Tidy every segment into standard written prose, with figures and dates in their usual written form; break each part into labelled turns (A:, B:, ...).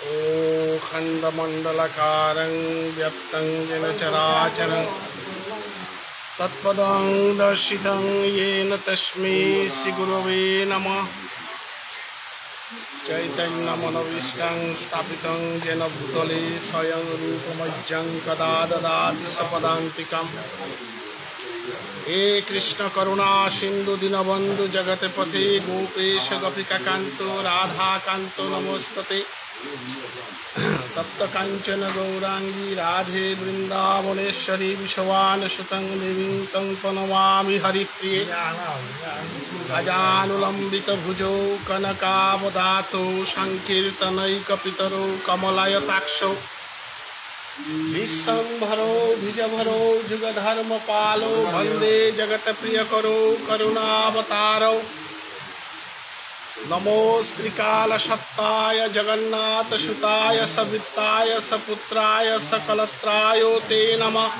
A: ओ खंडमंडलकारं व्याप्तं येन चराचरं तत्पदं दर्शितं येन तस्मै श्रीगुरवे नमः। चैतन्यमनोविष्टं स्थापितं येन भूतले स्वयं रूपमज्जं कदा ददाति सपदान्तिकम्। हे कृष्ण करुणा सिंधु दीनबंधु जगतपते गोपेश गोपिकाकान्तो राधाकान्तो नमोस्तुते। तप्त कांचन गौरांगी राधे वृंदावनेश्वरी विश्वानसुतं देवीं तं प्रणमामि हरिप्रिये। अजानुलंबित भुजौ कनकावदातो संकीर्तनैकपितरो कमलायताक्षौ विश्वंभरो द्विजभरो जुगधर्मपालो वंदे जगत्प्रियकरो करुणावतारो। नमोस्त्रिकालसत्ताय जगन्नाथसुताय सवित्ताय सपुत्राय सकलस्त्राय ते नमः।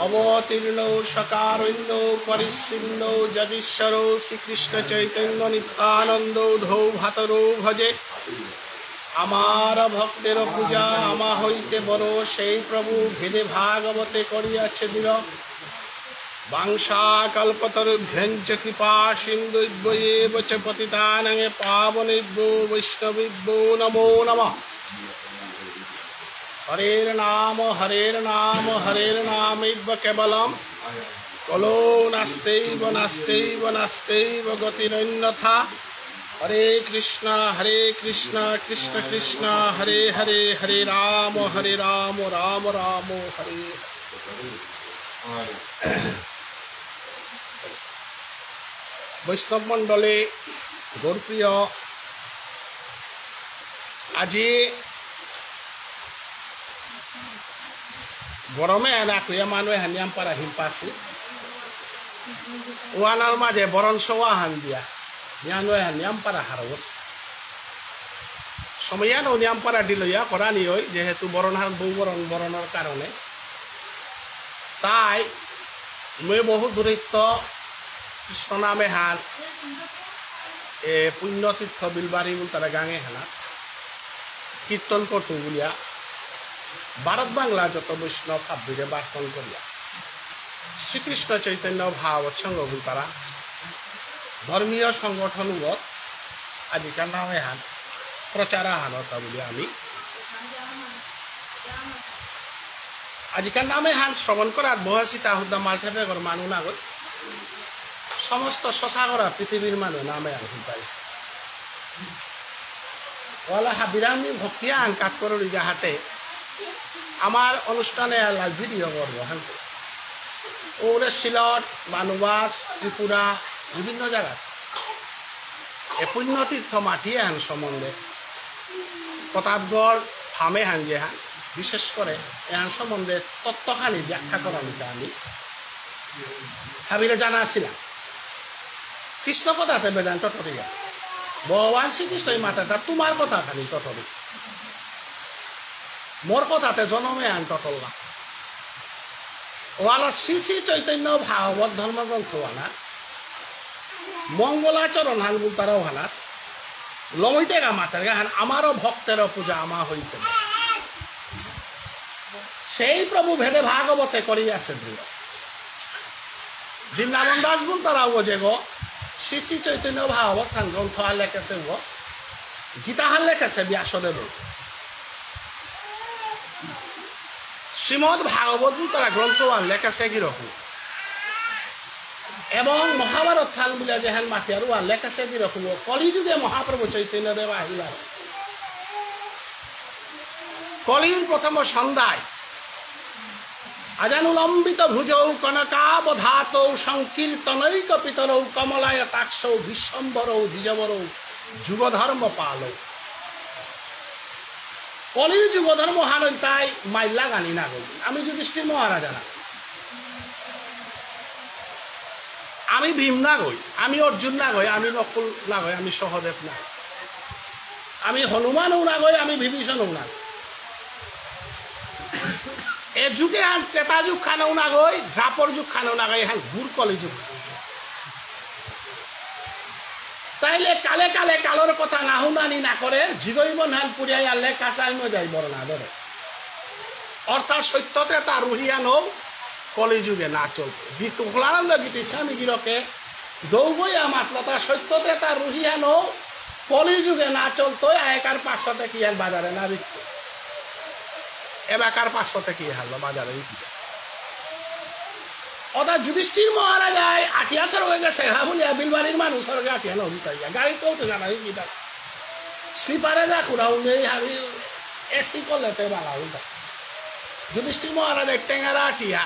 A: अवतीर्णो सकारिणो परिच्छिन्नो जगीश्वरो श्रीकृष्ण चैतन्य नित्यानंदो धौ भातरो भजे। आमार भक्तेर पूजा आमा हईते बड़ सेई प्रभु भेदे भागवते करियाछे दृढ़। वांशाकल्पतरुभ्यञ्च कृपा सिन्धुभ्येव च पतितानां पावनेभ्यो वैष्णवेभ्यो नमो नमः। हरेर्नामैव केवलं कलो नास्त्यैव नास्त्यैव नास्त्यैव गतिरन्यथा। हरे कृष्ण कृष्ण कृष्ण हरे हरे हरे राम राम राम हरे। वैष्णव मंडले गौरप्रिय আজি गरमे एनाकुया मानुए हानियाम पारा हिमपासी ओआनार माजे बरन सवा हान दिया नियानुए हानियाम पारा हारवस समयान नियाम पारा दिलया करानी होय जेहेतु बरन हार बौ बरनर कारणे ताई मैं बहुत दूरित कृष्ण नामे हान ए पुण्यतीर्थ बिलबारी तारा गांगे हाना कीर्तन करतो बुलिया भारत बांगला जत वैष्णव भाविरे बार्तन करिया श्रीकृष्ण चैतन्य भाव संग तारा धर्मीय संगठन आजिका नामे हान प्रचार हानता बुलिया आमी आजिका नामे हान श्रवण करार बहासीता हुदा मालथेपेगर मानु नागत समस्त शशागरा पृथिवीर मानु नामे हान पाई वाला हाबिरामी भक्तिया आन काटकरी जाहाते आमार अनुष्ठाने लाइव भिडिओ करब हान ओरे सिलट बानुवास त्रिपुरा विभिन्न जगह ए पुण्यतीर्थ माटिए हान सम्बन्धे प्रतापगढ़ फार्मे हान जे हान विशेष करे एहान सम्बन्धे तत्वखानी व्याख्या करानिता आमी भाविरे जाना आछिलाम। कृष्ण कथाते वेदांत तत्त्व भगवान श्रीकृष्ण माता तुम्हार कथा खाली तत्त्व मोर कथाते जनमे आन तत्त्व वाला श्री श्री चैतन्य भागवत धर्म ग्रंथ वाला मंगलाचरण हान बुलताराव हाना लमैतेगा मातार हान आमारो भक्तेर पूजा आमा हईते सेई प्रभु भेदे भागवते करी आछे दृढ़। वृंदावन दास बुलताराव जे गो श्री श्री चैतन्य भागवत हान ग्रंथ हाल लेखेছে गो गीता हाल लेखेছে व्यासदेव श्रीमद भागवत तारा ग्रंथ हाल लेखेছে किरकम एवं महाभारत थाल बुला जेहान माथियार हाल लेखेছে किरकम कलिजुगे महाप्रभु चैतन्य देव आहिला कलिर प्रथम सन्ध्याय अजानुलंबित भुजौ कनकावधातौ संकीर्तनैकपितरौ कमलायताक्षौ विश्वंभरौ द्विजभरौ जुगधर्मपालौ। कलिर जुगधर्म हानय ताई माइला गानी ना गई आमी युधिष्ठिर महाराजा ना आमी भीम ना गई आमी अर्जुन ना गई आमी नकुल ना गई आमी सहदेव ना आमी हनुमानও ना गई आमी विभीषणও ना ए जुगे हान त्रेता जुग खानও ना गई द्वापर जुग खानও ना गई हान घूर कलि जुग তাইলে কালে কালে কালোর কথা না হুনানি না করে জিগৈব নাল পুড়িয়াই আনলে কাঁচাই মজাই বড় না ধরে অর্থাৎ সত্যতে তার রুহিয়া নৌ কলিযুগে না চলতো বিকুলানন্দ গীতি স্বামী গিরকে দৌবইয়া মাতলতা সত্যতে তার রুহিয়া নৌ কলিযুগে না চলতো একার 500 টাকা কি বাজারে না বিকত এবাকার 500 টাকা কি হারলো বাজারে বিক্রি অর্থাৎ যুধিষ্ঠির মহারাজায় আটিয়া সরগে গেছে বলিয়া বিলবাড়ির মানুষ সরগে আটিয়া নৌকাইয়া গাড়ি তো জানা গীতা স্লিপারে যা কুড়াও নেই হাবি এসি করলেতে বালা উল্টা যুধিষ্ঠির মহারাজের টেঙ্গারা আটিয়া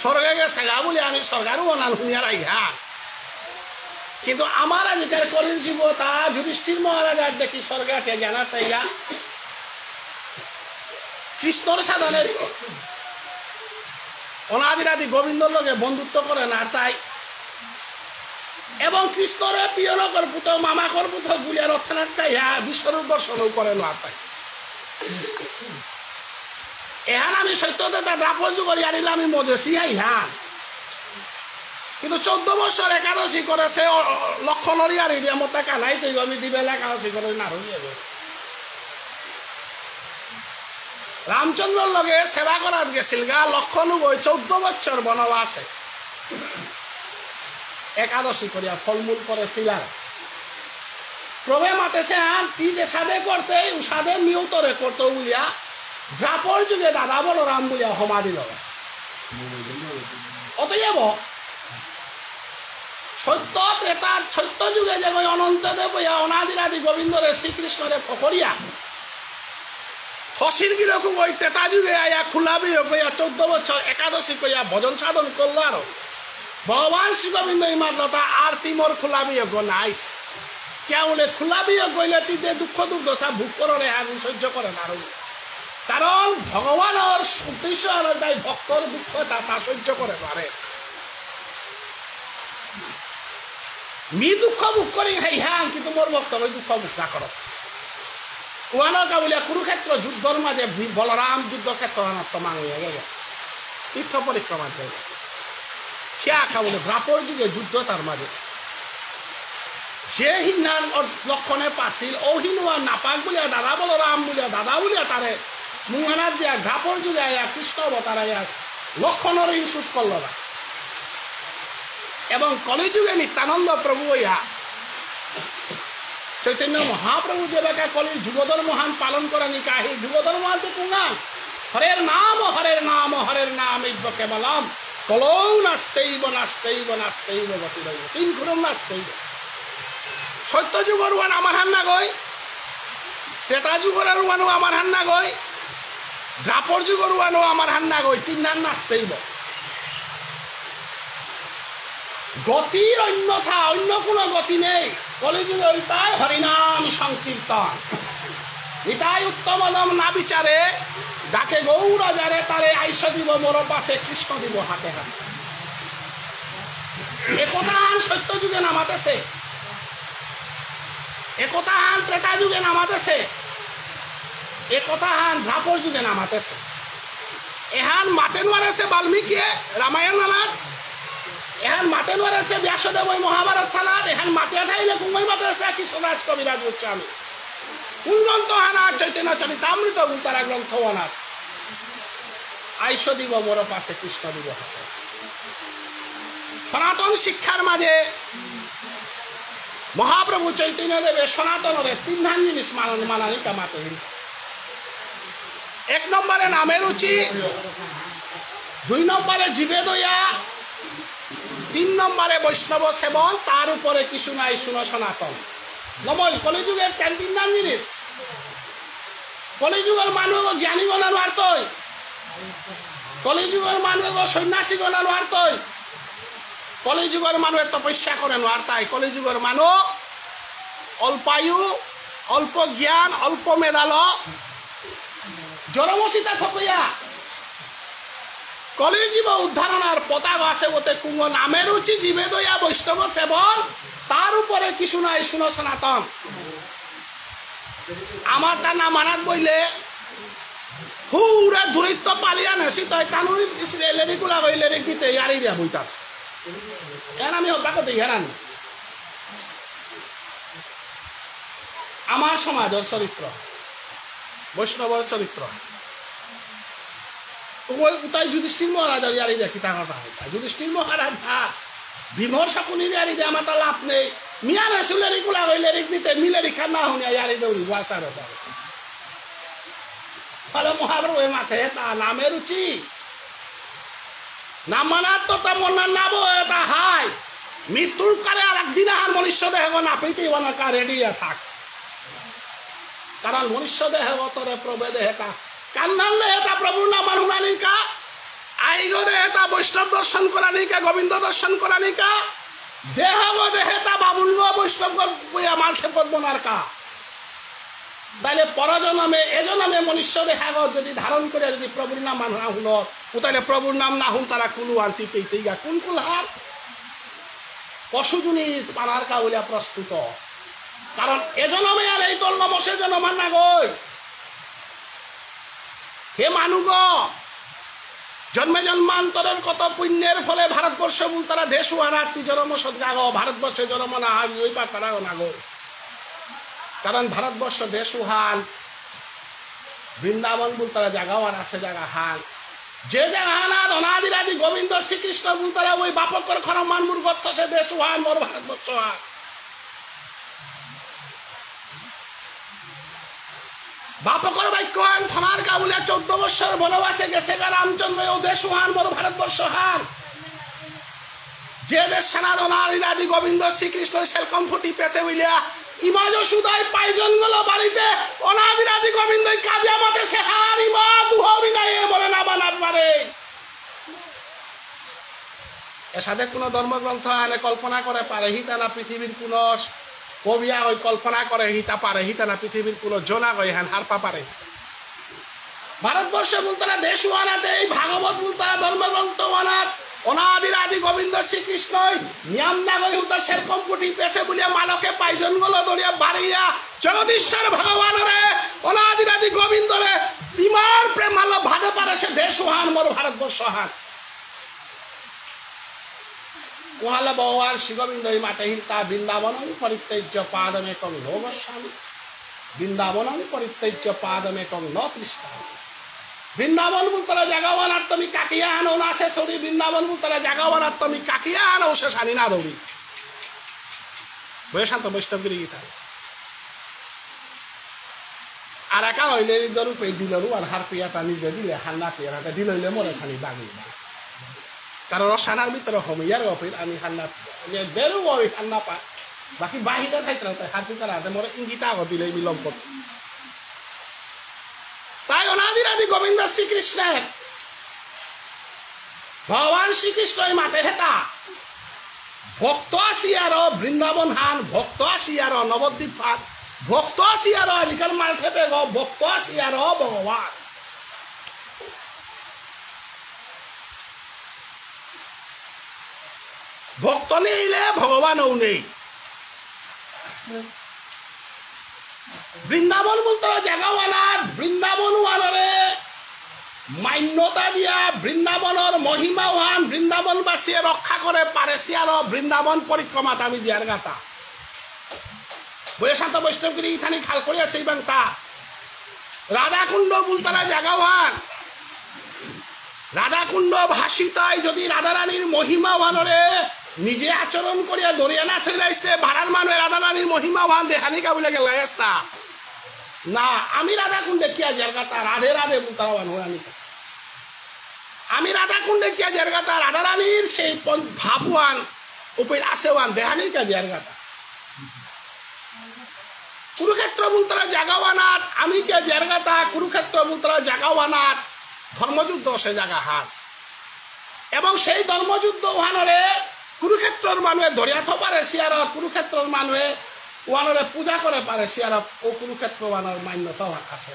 A: স্বর্গে গেছে বলে আমি সরকারও অনাল শুনিয়া রাইহা কিন্তু আমার আজকের কলির জীবতা যুধিষ্ঠির মহারাজার দেখি স্বর্গে আটিয়া জানা তাইয়া কৃষ্ণর সাধনের অনাদিরাদি গোবিন্দর লগে বন্ধুত্ব করে না তাই এবং কৃষ্ণরে পিয়নকর পুত মামাকর পুত গুলিয়া রথনাথ তাইয়া বিশ্বরূপ দর্শনও করে না তাই এহান আমি সত্যতে তার রাপর যুগর ইয়ারিলে আমি মজেছি হাইহান কিন্তু 14 বছর একাদশী করেছে লক্ষণর ইয়ারি দিয়ে মতো কানাই তৈব আমি দিবেলা একাদশী করে না রইয়া রামচন্দ্রর লগে সেবা করার গেছিল গা লক্ষণ গই 14 বছর বনবাসে একাদশী করিয়া ফলমূল করেছিল প্রভে মাতেছে তুই যে সাদে করতে সাদে মিউতরে করতে বলিয়া দ্রাপর যুগে দাদা বলরাম বলিয়া সমাধি লগাই অতএব সত্য ত্রেতার সত্য যুগে যে অনন্তদেব বইয়া অনাদিরাদি গোবিন্দরে শ্রীকৃষ্ণরে ফকরিয়া ফসির গিরকম ওই তেতা যুগে আয়া খুলাবি হইয়া 14 বছর একাদশী কইয়া ভজন সাধন করলো আর ভগবান শ্রী গোবিন্দ ইমাদলতা আর তিমর খুলাবি নাইস কেউলে খুলাবি গইলে তিতে দুঃখ দুর্দশা ভোগ করে আর সহ্য করে না কারণ ভগবানের উদ্দেশ্য অনুযায়ী ভক্তর দুঃখ তা সহ্য করে পারে মি দুঃখ ভোগ করি হ্যাঁ কিন্তু মোর ভক্ত ওই দুঃখ ভোগ না করো ওয়ানকা বলিয়া কুরুক্ষেত্র যুদ্ধর মাঝে বলরাম যুদ্ধক্ষেত্র মাঙ্গিয়া গেল তীর্থ পরিক্রমা গেল খেয়া খা বলে দ্রাপর যুগে যুদ্ধ তার মাঝে যে হিন্নার লক্ষণে পাছিল ও হিনুয়া নাপাক বলিয়া দাদা বলরাম বলিয়া দাদা বলিয়া তারে মুহানার দিয়া দ্রাপর যুগে আয়া কৃষ্ণ অবতার আয়া লক্ষণের ইনসুট করল না এবং কলিযুগে নিত্যানন্দ প্রভু ইয়া চৈতন্য মহাপ্রভু যে বেকা কলির যুগধর মহান পালন করে নিকা এই যুগধর মহান তো কুঙ্গান হরের নাম হরের নাম হরের নাম ইব কেবলম কলৌ নাস্তেইব নাস্তেইব নাস্তেইব গতিরৈব তিন খুরম নাস্তেইব সত্য যুগর ওয়ান আমার হান না গই ত্রেতা যুগর ওয়ানও আমার হান না গই দ্রাপর যুগর ওয়ানও আমার হান না গই তিন হান নাস্তেইব গতির অন্যথা অন্য কোনো গতি নেই কলিযুগে ওইটাই হরিনাম সংকীর্তন এটাই উত্তমদম না বিচারে ডাকে গৌর যারে তারে আইস দিব মোর পাশে কৃষ্ণ দিব হাতে হাতে একথা হান সত্য যুগে নামাতেছে একথা হান ত্রেতা যুগে নামাতেছে একথা হান দ্রাপর যুগে নামাতেছে এহান মাতে নোয়ারেছে বাল্মীকি রামায়ণ নানাত এহান মাতে নোয়ারেছে ব্যাসদেব ওই মহাভারত থানাত এহান মাতে থাইলে কুমাই মাতে আছে কৃষ্ণরাজ কবিরাজ গোস্বামী কোন গ্রন্থ হানা চৈতন্য চরিতামৃত তারা গ্রন্থ অনাথ আইস দিব মোর পাশে কৃষ্ণ দিব হাতে সনাতন শিক্ষার মাঝে মহাপ্রভু চৈতন্য দেবে সনাতনরে তিন ধান জিনিস মানানি কামাতে এক নম্বরে নামের রুচি 2 নম্বরে জীবে দয়া 3 নম্বরে বৈষ্ণব সেবন তার উপরে কিছু নাই শুনো সনাতন নবল কলিযুগের 3 ধান জিনিস কলিযুগের মানুষ জ্ঞানী গণানো আর তৈ কলিযুগের মানুষ সন্ন্যাসী গণানো আর তৈ কলিযুগের মানুষ তপস্যা করে নোয়ার তাই কলিযুগের মানুষ অল্পায়ু অল্প জ্ঞান অল্প মেধাল জনমসিতা থকইয়া কলির জীব উদ্ধারণার পতাক আছে ওতে কুঙ্গ নামের উচি জীবে দয়া বৈষ্ণব সেবন তার উপরে কিছু নাই শুনো সনাতন আমার তা না মানাত বইলে পুরা দূরত্ব পালিয়া নেছি তই কানুনি লেরিকুলা কই লেরিক দিতে ইয়ারি দিয়া বইতা এন আমি হত্যা করতে হেরানি আমার সমাজের চরিত্র বৈষ্ণবের চরিত্র তাই যুধিষ্ঠির মহারাজের ইয়ারি দেখি তা কথা হয় যুধিষ্ঠির মহারাজ ভীমর শকুনির ইয়ারি দিয়ে আমার লাভ নেই মিয়া রসুলের গুলা হইলে দিতে মিলেরি খানা শুনিয়া ইয়ারি দৌড়ি সারে সারে ফলে মহাভারত ওই মাঠে তা নামের রুচি নাম মানার তো তা মনার নাম এটা হাই মৃত্যুর কারে আর একদিন আর মনুষ্য দেহ না পেতেই বানাকা রেডি থাক কারণ মনুষ্য দেহ তরে প্রবে দেহটা কান্নালে এটা প্রভুর নাম হুনানিকা আইগরে এটা বৈষ্ণব দর্শন করানিকা গোবিন্দ দর্শন করানিকা দেহ দেহেটা বাবুল বৈষ্ণব আমার খেপত বনার কা তাইলে পরজনমে এজনমে মনুষ্য দেহা যদি ধারণ করে যদি প্রভুর নাম না হুন তাইলে প্রভুর নাম না হুন তারা কুলু আনতি পেতেই গা কোন কুলহার পশুজনী পানার কা বলিয়া প্রস্তুত কারণ এজনমে আর এই তল নম সে জনমান না গই হে মানুগ জন্মে জন্মান্তরের কত পুণ্যের ফলে ভারতবর্ষ বল তারা দেশ হারার জন্ম সদগাগ ভারতবর্ষে জন্ম না হয় ওই বা তারাও না গো কারণ ভারতবর্ষ দেশ হান বৃন্দাবন বল তারা জাগাওয়ার আছে জায়গা হান যে জায়গা হান অনাদিরাদি গোবিন্দ শ্রীকৃষ্ণ বল তারা ওই বাপকর খরমান মুরগত্ব সে দেশ হান মোর ভারতবর্ষ হান বাপকর বাক্য হান থনার কাবুলিয়া 14 বছর বনবাসে গেছে রামচন্দ্র ও দেশ হান মোর ভারতবর্ষ হান যে দেশ সনাতনাদি গোবিন্দ শ্রীকৃষ্ণ সেলকম ফুটি পেছে বলিয়া ইমাজ সুদাই পাইজন গেল বাড়িতে অনাদিরাদি গোবিন্দ কাবিয়া মতে সে হার ইমা দুহরি নাই বলে না বানাত পারে এর সাথে কোনো ধর্মগ্রন্থ আনে কল্পনা করে পারে হিতানা পৃথিবীর কোন কবিয়া ওই কল্পনা করে হিতা পারে হিতানা পৃথিবীর কোন জনা গই হান হারপা পারে ভারতবর্ষ বলতারা দেশ ওয়ানাতে এই ভাগবত বলতারা ধর্মগ্রন্থ ওয়ানাত অনাদিরাদি গোবিন্দ শ্রীকৃষ্ণ নিয়ম না গই হুতা সেরকম কোটি পেছে বলিয়া মালকে পাইজন গলো দরিয়া বাড়িয়া জগদীশ্বর ভগবান রে অনাদিরাদি গোবিন্দ রে বিমার প্রেম মালো ভাদে পারে সে দেশ ওয়ান মোর ভারতবর্ষ হান কোহালা ভগবান শ্রীগোবিন্দ মাতে হিতা বৃন্দাবনম পরিত্যজ্য পাদমে কং লোগস্বামী বৃন্দাবনম পরিত্যজ্য পাদমে কং ন তৃষ্ণামি বৃন্দাবন বলতারা জাগাওয়ান আর তুমি কাকিয়া আনো না সে সরি বৃন্দাবন বলতারা জাগাওয়ান আর তুমি কাকিয়া আনো সে সানি না দৌড়ি বৈশান্ত বৈষ্ণবগিরি গীতা আর একা হইলে দরু পে দিলরু আর হার পিয়াটা নিজে দিলে হান্না পিয়াটা দিল হইলে মরে খানি বাগি কারণ রসানার ভিতরে হমিয়ার অফিস আমি হান্না বেরু ওই হান্না পা বাকি বাহিরে খাইতে হার পিতার হাতে মরে ইঙ্গিতা আগত দিলে মিলম করত তাই অনাদিরাদি গোবিন্দ শ্রীকৃষ্ণের ভগবান শ্রীকৃষ্ণ মাতে হেতা ভক্ত আসিয়ার বৃন্দাবন হান ভক্ত আসিয়ার নবদ্বীপ হান ভক্ত আসিয়ার লিখার মাল খেপে গ ভক্ত আসিয়ার ভগবান ভক্ত নেইলে ভগবানও নেই বৃন্দাবন বলতে জাগাওয়ানার বৃন্দাবন ওয়ানরে মান্যতা দিয়া বৃন্দাবনের মহিমা ওয়ান বৃন্দাবনবাসী রক্ষা করে পারেসিয়ার বৃন্দাবন পরিক্রমাত আমি জিয়ার গাতা বৈশান্ত বৈষ্ণবগিরি ইথানি খাল করিয়াছে বাংতা রাধাকুণ্ড বলতারা জাগাওয়ান রাধাকুণ্ড ভাসিতায় যদি রাধারানীর মহিমা ওয়ানরে নিজে আচরণ করিয়া দরিয়া না ফেলাইছে ভাড়ার মানুষ রাধারানীর মহিমা ওয়ান দেখানিকা বলে গেল না আমি রাধাকুণ্ডে কিয়া জায়গাটা রাধে রাধে বলতারা ওয়ানিকা আমি রাধাকুণ্ডে কিয়া জায়গাটা রাধারানীর সেই ভাবওয়ান উপর আসেওয়ান দেহানিকা জায়গাটা কুরুক্ষেত্র বলতারা জাগাওয়ানাত আমি কিয়া জায়গাটা কুরুক্ষেত্র বলতারা জাগাওয়ানাত ধর্মযুদ্ধ সে জায়গা হাত এবং সেই ধর্মযুদ্ধ ওহানরে কুরুক্ষেত্রর মানুষে ধরিয়া থপারে সিয়ার কুরুক্ষেত্রর মানুষে ওয়ানরে পূজা করে পারে সিয়ার ও কুরুক্ষেত্র ওয়ানোর মান্যতা আছে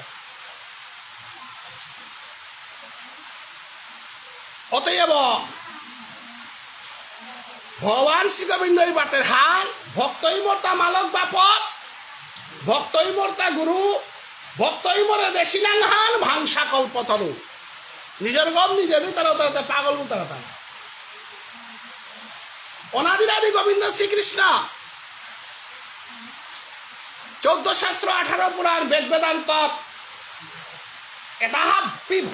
A: অতএব ভগবান শ্রীগোবিন্দ বাটের হাল ভক্তই মোরতা মালক বাপত ভক্তই মোরতা গুরু ভক্তই মোরে দেশিনাং হাল ভাংসা কল্পতরু নিজের গম নিজে তারা পাগল তারা তারা অনাদিরাদি গোবিন্দ শ্রীকৃষ্ণ 14 শাস্ত্র 18 পুরাণ বেদ বেদান্ত এটা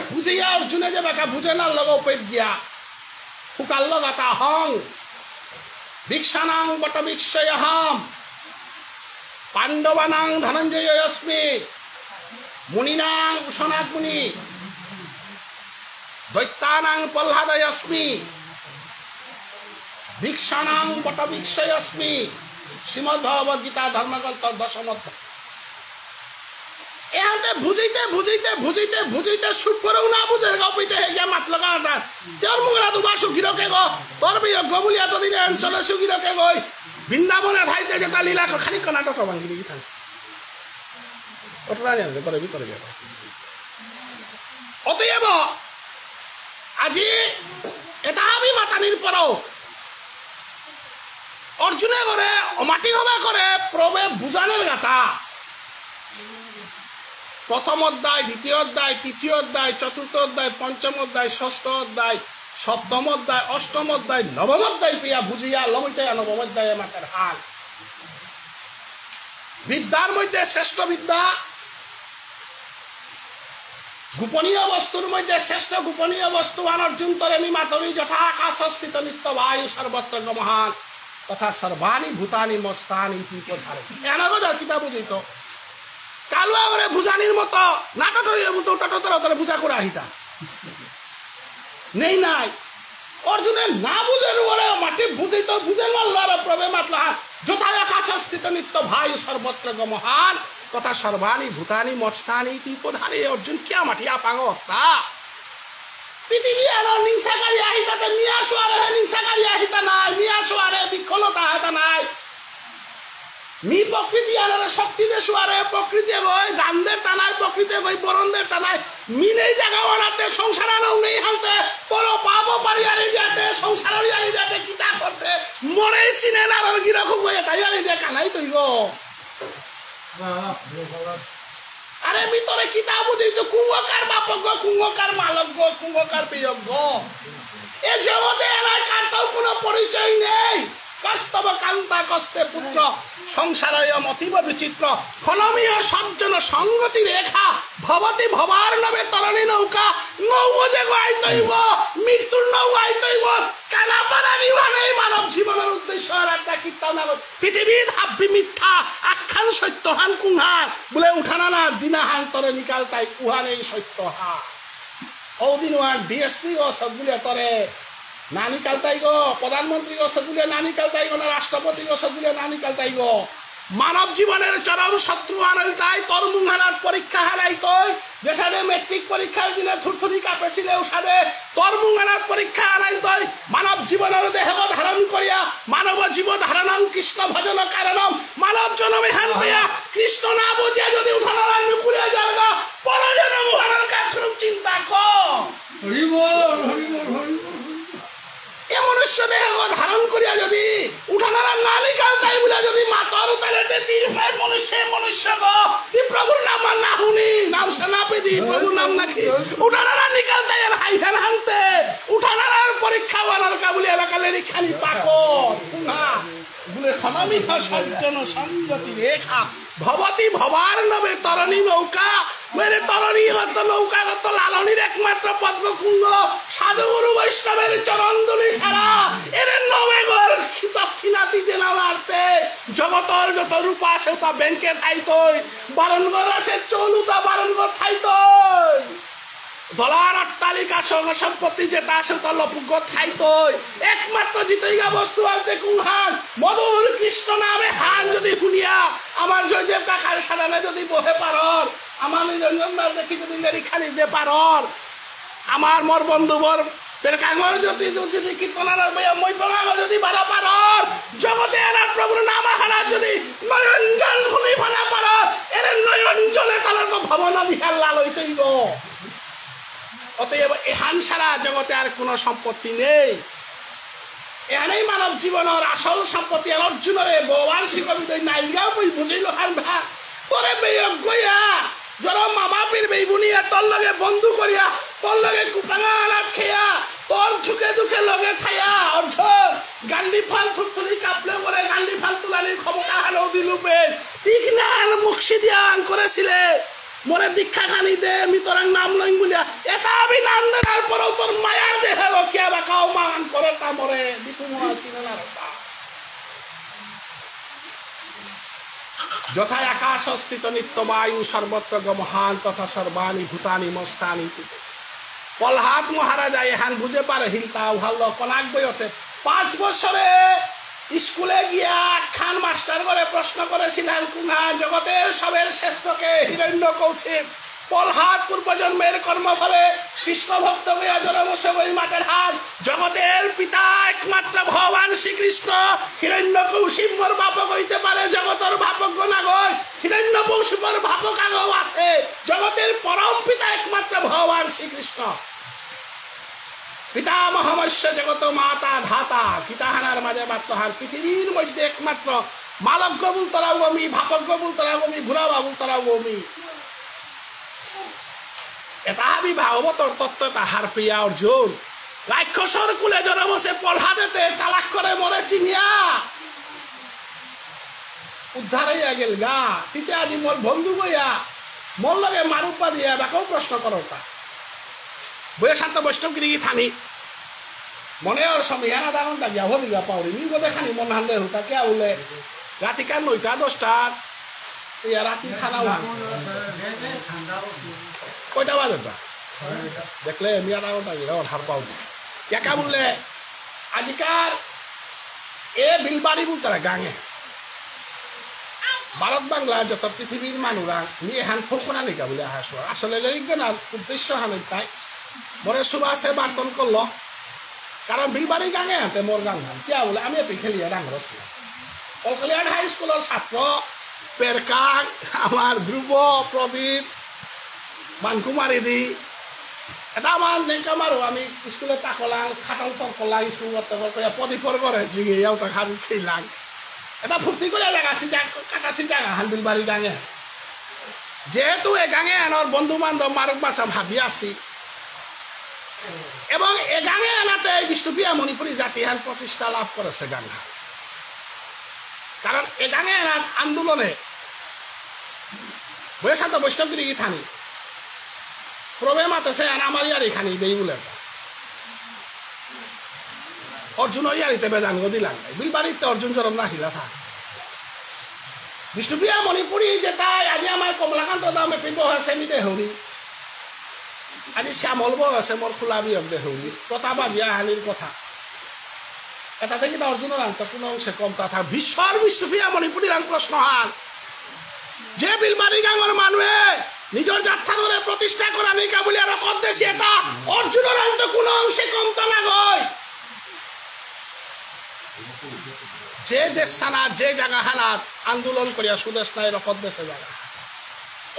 A: বুঝিয়া অর্জুনে যে বাকা বুঝে না লগ পেট গিয়া ফুকাল লগাতা হং ভিক্ষানাং বট ভিক্ষয়হম পাণ্ডবানাং ধনঞ্জয়স্মি মুনিনাং উশনাগ্নি দৈত্যানাং প্রহ্লাদয়স্মি ভিক্ষানাং বট ভিক্ষয়স্মি শ্রীমদ্ ভগবদ গীতা ধর্মগ্রন্থ দশম অধ্যায় এহাতে বুঝাইতে বুঝাইতে বুঝাইতে বুঝাইতে সুখ করেও না বুঝে গপিতে হে গিয়া মাত লগা তোর মুখরা দুবার সুখীরকে গো তোর বিয়োগ্য বলিয়া তদিন অঞ্চলে সুখীরকে গই বৃন্দাবনে ঠাইতে যেটা লীলা খানিক নাটক ভাঙ্গি দিবি থাক ওটা জানবে করে ভিতরে যাবে অতএব আজি এটা আমি মাতানির পরও অর্জুনে করে অমাটি হবা করে প্রবে বুঝানোর গাথা প্রথম অধ্যায় দ্বিতীয় অধ্যায় তৃতীয় অধ্যায় চতুর্থ অধ্যায় পঞ্চম অধ্যায় ষষ্ঠ অধ্যায় সপ্তম অধ্যায় অষ্টম অধ্যায় নবম অধ্যায় পেয়া বুঝিয়া লমিটাইয়া নবম অধ্যায় মাতার হাল বিদ্যার মধ্যে শ্রেষ্ঠ বিদ্যা গোপনীয় বস্তুর মধ্যে শ্রেষ্ঠ গোপনীয় বস্তু অর্জুন তরেমি মাতরি যথা আকাশস্থিত নিত্য বায়ু সর্বত্র গমহান তথা সর্বাণী ভূতানি মস্তানি তীপধারে এনাগো কিতা বুঝিত কালুয়া করে বুঝানির মতো নাটকের মতো টাটতরা বুঝা করে আহিতা নেই নাই অর্জুনের না বুঝে ওরে মাটি বুঝিত বুঝে মারল প্রবে মাতল যথা আকাশস্থিত নিত্য বায়ু সর্বত্র গমহান তথা সর্বাণী ভূতানি মস্তানি তীপধারে অর্জুন কিয়া মাটি আপাঙ্গ তা পৃথিবী এর হিংসাকারী আহিতাতে মিয়া সোয়ারে হিংসাকারী আহিতা নাই মিয়া সোয়ারে বিক্ষণতা আহিতা নাই মি প্রকৃতি আনার শক্তি দে সোয়ারে প্রকৃতি গই দানদের টানায় প্রকৃতি গই বরণদের টানায় মি নেই জায়গা বানাতে সংসার আনো নেই হালতে বড় পাবো পারি আনি যাতে সংসার আনি যাতে কিতা করতে মরে চিনে না আর কিরকম হয়ে তাই আনি দিয়ে কানাই তৈব আরে ভিতরে কিতাব বুঝি তো কুঙ্গকার বাপক কুঙ্গকার মালক কুঙ্গকার বিয়োগ্য এ জগতে এনার কারটাও কোনো পরিচয় নেই কস্তব কান্তা কস্তে পুত্র সংসারয় অতীব বিচিত্র ফলমীয় সজ্জন সঙ্গতি রেখা ভবতি ভবার নবে তরণী নৌকা নৌকো যে গাইতইব মৃত্যুর নৌ গাইতইব কানাপাড়া নিবানেই মানব জীবনের উদ্দেশ্য একটা কীর্তন পৃথিবীর হাব্বি মিথ্যা আখ্যান সত্যহান কুহান বলে উঠানা না দিনাহান তরে নিকাল তাই কুহানেই সত্যহা ওদিন আর ডিএসপি ও সবগুলো তরে নানি কালতাই গো প্রধানমন্ত্রী গো সেগুলো নানি কালতাই গো না রাষ্ট্রপতি গো সেগুলো নানি কালতাই গো মানব জীবনের চরম শত্রু আনাই তাই তোর মুহানার পরীক্ষা হারাই তৈ যেসাদে মেট্রিক পরীক্ষার দিনে থুরথুরি কাঁপেছিলে ওসাদে তোর মুহানার পরীক্ষা আনাই তৈ মানব জীবনের দেহ ধারণ করিয়া মানব জীব ধারণং কৃষ্ণ ভজন কারণম মানব জনমে হান হইয়া কৃষ্ণ না বুঝিয়া যদি উঠানোর নুকুলিয়া যাওয়া পরজন মুহানার কাকুরম চিন্তা কর এ মনুষ্য দেহ ধারণ করিয়া যদি উঠানারা নালিকাল তাই বলে যদি মাতার উতারেতে তীর পায় মনুষ্য গো দি প্রভুর নাম না শুনি নাম শোনা পেদি প্রভুর নাম নাকি উঠানারা নিকাল তাই আর হাই ফেন হানতে উঠানারার পরীক্ষা বানার কাবুলি এলাকালে খানি পাকর না বলে খনামি সজ্জন সংগতি রেখা ভবতি ভবার নবে তরণী নৌকা মেরে তরণী হত নৌকা হত লালনীর একমাত্র পদ্মকুণ্ড সাধুগুরু বৈষ্ণবের চরণদুলি সারা এর নবে গর দক্ষিণাতি দেনা মারতে জগতর যত রূপা সেটা ব্যাংকে থাইতই বারণগর আসে চৌলুতা বারণগর থাইতই দলার অট্টালিকা সম্পত্তি যেটা সেটা লপুগ্য থাইতই একমাত্র জিতইগা বস্তু আনতে কুহান মধুর কৃষ্ণ নামে হান যদি শুনিয়া আমার জয়দেব কাকার সাধানে যদি বহে পারর আমার নিরঞ্জন দাস দেখি যদি নেরি খালি দে পারর আমার মোর বন্ধুবর পেরকাঙ্গর যদি যদি কীর্তনার মই পঙ্গাঙ্গ যদি বাড়া পারর জগতে এনার প্রভুর নাম হারা যদি নয়ঞ্জন খুলি ভাড়া পারর এর নয়ঞ্জনে তাহলে তো ভবনা বিহার লাল হইতেইব অতএব এহান সারা জগতে আর কোনো সম্পত্তি নেই এখানেই মানব জীবনের আসল সম্পত্তি অর্জুনরে ভগবান শিকবিদয় নাইগাও বই বুঝিল হান ভা তোরে বেয়ক গইয়া জর মা বাপের বেই বুনিয়া তোর লগে বন্ধু করিয়া তোর লগে কুটাঙা আনাত খেয়া তোর ঝুঁকে দুঃখে লগে খাইয়া অর্জুন গান্ডি ফাল থুতুলি কাপলে করে গান্ডি ফাল তুলানির ক্ষমতা হানো দিলুপে ঠিক না বক্সি দিয়া আন করেছিলে মরে দীক্ষা খানি দে মিতরাং নাম লইং বলিয়া এটা আমি নাম দেনার পরেও তোর মায়ার দেহে রকিয়া বাকাও মান করে তা মরে দিতু মরা চিনে না রতা যথা আকাশ স্থিত নিত্য বায়ু সর্বত্র গমহান তথা সর্বাণী ভূতানি মস্তানি পলহাত মহারাজা এহান বুঝে পারে হিলতা উহাল্ল কনাক বয়সে 5 বছরে স্কুলে গিয়া খান মাস্টার করে প্রশ্ন করেছিলেন কুনা জগতের সবের শ্রেষ্ঠকে হিরণ্য কৌশিক পলহাত পূর্বজন্মের কর্মফলে কৃষ্ণ ভক্ত হইয়া জনমসে বই মাঠের হাত জগতের পিতা একমাত্র ভগবান শ্রীকৃষ্ণ হিরণ্য কৌশিক মোর বাপক হইতে পারে জগতের বাপক নাগর হিরণ্য কৌশিকর বাপক আগও আছে জগতের পরম পিতা একমাত্র ভগবান শ্রীকৃষ্ণ পিতা মহামস্য জগত মাতা ধাতা পিতাহানার মাঝে মাত্রহার পৃথিবীর মধ্যে একমাত্র মালজ্ঞ বুলতরাও বমি ভাপজ্ঞ বুলতরাও বমি ভুরাবা বুলতরাও বমি এটা হাবি ভাগবতর তত্ত্ব তাহার প্রিয়া অর্জুন রাক্ষসর কুলে জনমসে পলহাদেতে চালাক করে মরে চিনিয়া উদ্ধার হইয়া গেল গা তিতে আজি মোর বন্ধু বইয়া মোর লগে মারুপা দিয়া বাকেও প্রশ্ন করো তা বইয়া শান্ত বৈষ্ণব গিরি থানি মনে ওর সময় এনা দাঁড়ান গিয়া ভরিগা পাউরি নি বোধে খানি মন হান্দে হুতা কে বলে রাতিকার 9টা 10টার ইয়া রাতি খানা কয়টা বাজে দেখলে আমি আধা ঘন্টা হার পাও একা বললে আজিকার এ বিলবাড়ি বলতারা গাঙে ভারত বাংলা যত পৃথিবীর মানুষরা নিয়ে হান ফোকনা নিকা বলে হাসো আসলে লিখবেন উদ্দেশ্য হানি তাই মরে সুবাসে বার্তন করলো কারণ বিলবাড়ি গাঙে হাতে মোর গান হান কে বলে আমি এটি খেলিয়া ডাঙর ছিলাম কলকালিয়ান হাই স্কুলের ছাত্র পেরকাক আমার ধ্রুব প্রদীপ বানকুমারি দি এটা আমার নেকা মারো আমি স্কুলে তাকলাং খাটাল চরকলাং স্কুল করতে করে প্রদীপর করে জিগিয়াও তা খাবি খেলাম এটা ফুর্তি করে লাগা সিজা কাটা সিজা হান্দিল বাড়ি গাঙে যেহেতু এ গাঙে আনার বন্ধু বান্ধব মারক বাসা ভাবি আছি এবং এ গাঙে আনাতে বিষ্ণুপ্রিয়া মণিপুরী জাতিহান প্রতিষ্ঠা লাভ করেছে গাঙা কারণ এ গাঙে আনার আন্দোলনে বৈশান্ত বৈষ্ণবগিরি থানি প্রবলেম আছে আমার ইয়ারি খানি দেই বলে অর্জুনের ইয়ারিতে বেজান দিলাম বিলবাড়িতে অর্জুন জরম রাখিলা থাক বিষ্ণুপ্রিয়া মণিপুরী যেটাই আজি আমার কমলাকান্ত দামে পিব আছে নি দেহরি আজি শ্যামল বউ আছে মোর খোলা বিয়ক দেহরি প্রতাপা বিয়া হালির কথা এটা থেকে অর্জুনের আন্ত কোনো অংশে কম কথা বিশ্বর বিষ্ণুপ্রিয়া মণিপুরীর প্রশ্ন হান যে বিলবাড়ি গাঙর মানুষে নিজের যাত্রা করে প্রতিষ্ঠা করা নিকা বলে আর করতেছি এটা অর্জুনের আন্ত কোনো অংশে কমতা না গয় যে দেশ সানার যে জায়গা হানার আন্দোলন করিয়া সুদেশ নাই রকত দেশে জায়গা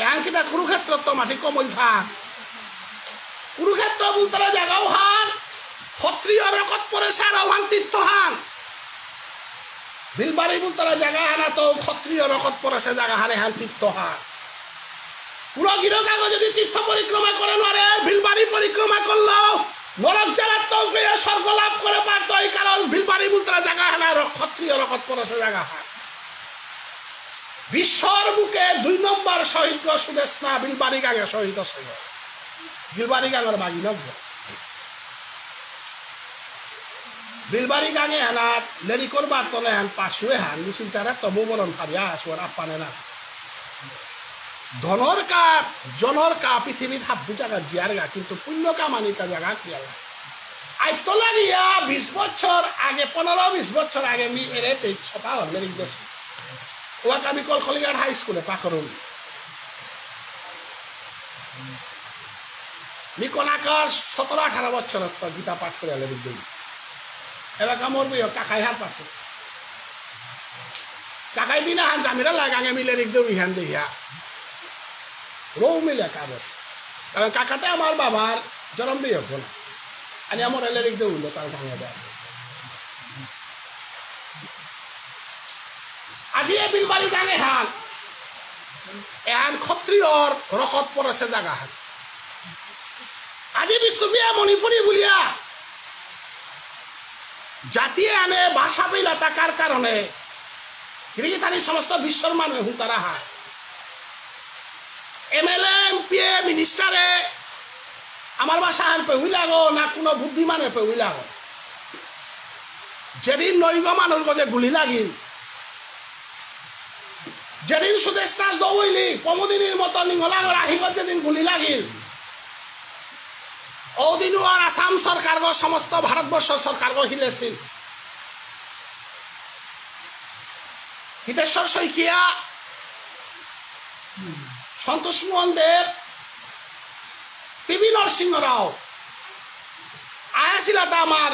A: এখন কিনা কুরুক্ষেত্র তো মাটি কমল থাক কুরুক্ষেত্র বলতে জায়গাও হান ক্ষত্রিয় রকত পরে সারাও হান তীর্থ হান বিলবাড়ি বলতে জায়গা হানা তো ক্ষত্রিয় রকত পরেছে জায়গা হারে হান তীর্থ হান পুরো গিরকাগো যদি তীর্থ পরিক্রমা করে নারে বিলবাড়ি পরিক্রমা করলো নরক জ্বালার তৌকে স্বর্গ লাভ করে পারত এই কারণ বিলবাড়ি বলতে জায়গা হানা ক্ষত্রিয় রকত পরেছে জায়গা হান বিশ্বর বুকে 2 নম্বর শহীদ সুদেশ না বিলবাড়ি গাঙে শহীদ আছে বিলবাড়ি গাঙের বাগি নব বিলবাড়ি গাঙে হানাত লেরি করবার তলে হান পাশুয়ে হান মিছিল চারে তবু মরণ ভাবিয়া আসুয়ার আপানে না ধনর কা জনর কা পৃথিবীর হাত দু জায়গা জিয়ার গা কিন্তু পুণ্য কামানিকা জায়গা ক্রিয়া আইত লাগিয়া 20 বছর আগে 15-20 বছর আগে মি এরে পেজ ছপা হল লেরি গেছি ওয়াক আমি কলকালিয়ার হাই স্কুলে পাকরুন মি কোনাকার 17-18 বছর গীতা পাঠ করে লেরি দিই এলাকা মরবি কাকাই হাত আছে কাকাই দিনা হান জামিরা লাগাঙে মিলে রেখ দেব ইহান দেহিয়া রৌ মিলে কাগজ কারণ কাকাতে আমার বাবার জন্ম দিয়ে হতো না আমি আমার এলে রেখ দেব তার ভাঙে দেয় আজি এ বিলবাড়ি গাঙে হান এহান ক্ষত্রিয়র রকত পরেছে জাগা হান আজি বিষ্ণুপ্রিয়া মণিপুরী বলিয়া জাতিয়ে আনে ভাষা পেলা টাকার কারণে সমস্ত বিশ্বর মানুষ হুতারা হায় MLA MP মিনিস্টারে আমার বাসা হান পেহুইলা গো না কোনো বুদ্ধিমানে পেহুইলা গো যেদিন নৈগ মানুষ গজে গুলি লাগিল যেদিন সুদেশ দাস দৌইলি প্রমোদিনীর মতো নিঙ্গলাগর আহিগত যেদিন গুলি লাগিল ওদিনও আর আসাম সরকার গো সমস্ত ভারতবর্ষ সরকার গো হিলেছিল হিতেশ্বর শইকিয়া সন্তোষ মোহন দেব পিবি নরসিংহ রাও আয়াছিল আমার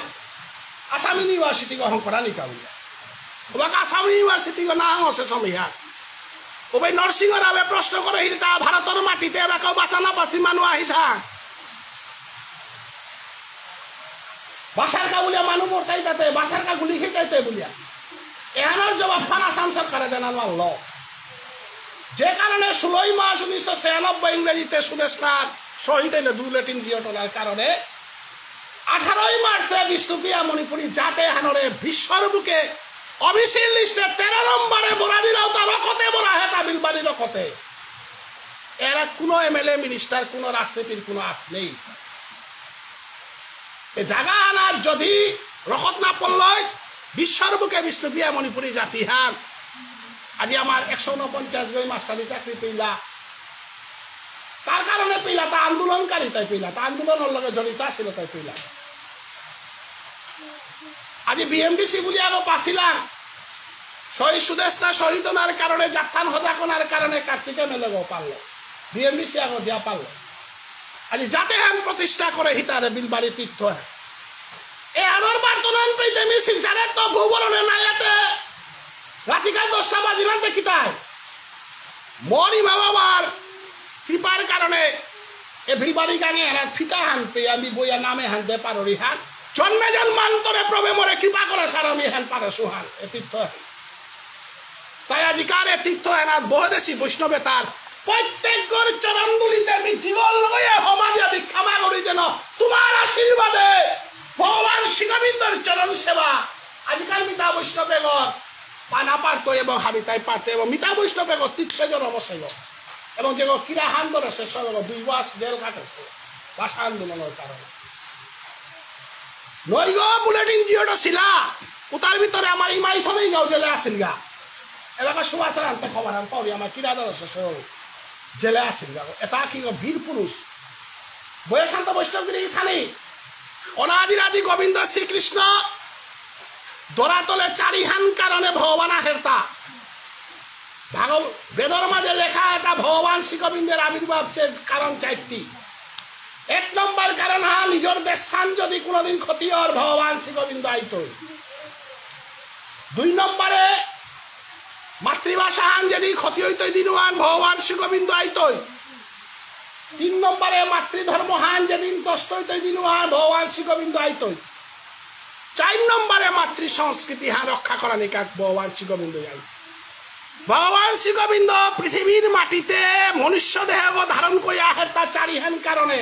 A: আসাম ইউনিভার্সিটি গ্রহণ করা নিকা বলে ওবাকে আসাম ইউনিভার্সিটি না আছে সমিয়া ওবাই নরসিংহ রাবে প্রশ্ন করে হিল তা ভারতের মাটিতে এবাকে বাঁচানা বাঁচি মানুষ আহি থাক বাসার কা বলিয়া মানুষ মরতাই তাতে বাসার কা গুলি খেতাইতে বলিয়া এহানোর জবাব ফান আসাম সরকারে দেন মানল যে কারণে 16 মার্চ 1996 ইংরেজিতে সুদেশনাথ শহীদ হইলে 2 লেটিন ঘটনার কারণে 18 মার্চে বিষ্ণুপ্রিয়া মণিপুরী জাতে হানরে বিশ্বর বুকে অফিসিয়াল লিস্টে 13 নম্বরে বলা দিলাও তার রকতে বলা হয় তাবিল বাড়ি রকতে এরা কোনো MLA মিনিস্টার কোনো রাজনীতির কোনো আত নেই এ জায়গা আনার যদি রকত না পড়লই বিশ্বর বুকে বিষ্ণুপ্রিয়া মণিপুরী জাতি হান আজি আমার 149 জন মাস্টারি চাকরি পেলা তার কারণে পেলা তা আন্দোলনকারী তাই পেলা তা আন্দোলনের লগে জড়িত ছিল তাই পেলা আজি BMDC বলি আগে পাছিলাম শহীদ সুদেশনা শহীদ হওয়ার কারণে যাত্রান হজাকনার কারণে কার্তিকে মেলে গো পারলো BMDC আগে দিয়া পারলো আজি যাতে হান প্রতিষ্ঠা করে হিতারে বিলবাড়ি তীর্থ এ আমার বার্তমান পেতে মিছিল জানে তো ভূবরণে নাইয়াতে রাতিকাল 10টা বাজিলাম দেখি তাই মরি মা বাবার কৃপার কারণে এ বিলবাড়ি গাঙে এরা ফিতা হানতে আমি বইয়া নামে হানতে পারি হান জন্মে জন্মান্তরে প্রবে মরে কৃপা করে সার আমি হান পারে সুহান এ তীর্থ তাই আজিকার এ তীর্থ হেনাত বহুদেশী বৈষ্ণবে তার প্রত্যেকের চরণদুলিতে মৃত্যুগল লগে সমাজে ভিক্ষামা করি যেন তোমার আশীর্বাদে ভগবান শিখবিন্দর চরণ সেবা আজিকাল মিতা বৈষ্ণবে গর পানা পারতো এবং হাবিতাই পারতো এবং মিতা বৈষ্ণবে গর তীর্থজন অবশ্যই এবং যে কিরা হান্দর আছে সব 2 মাস জেল কাটেছে ভাষা আন্দোলনের কারণে নইগ বুলেটিন জিওটা ছিলা উতার ভিতরে আমার ইমাই থমেই গাও জেলে আসিল গা এলাকার সুবাচার আনতে খবর আন পাওয়া আমার কিরাদার আছে সব জেলে আসিল গা এটা কি বীর পুরুষ বয়সান্ত বৈষ্ণবগিরি থানি অনাদিরাদি গোবিন্দ শ্রীকৃষ্ণ দরাতলে চারিহান কারণে ভগবান আহেরতা বেদর মাঝে লেখা এটা ভগবান শ্রী গোবিন্দের আবির্ভাব কারণ 4টি 1 নম্বর কারণ হা নিজের দেশান যদি কোনোদিন ক্ষতি হওয়ার ভগবান শ্রী গোবিন্দ আইত 2 নম্বরে মাতৃভাষা হান যদি ক্ষতি হইত দিনওয়ান ভগবান শ্রী গোবিন্দ আইত 3 নম্বরে মাতৃধর্ম হান যেদিন কষ্ট হইত দিনওয়ান ভগবান শ্রী গোবিন্দ আইত 4 নম্বরে মাতৃ সংস্কৃতি হান রক্ষা করা নিকাক ভগবান শ্রী গোবিন্দ আইত ভগবান শ্রী গোবিন্দ পৃথিবীর মাটিতে মনুষ্য দেহ ধারণ করে আহের তার চারিহান কারণে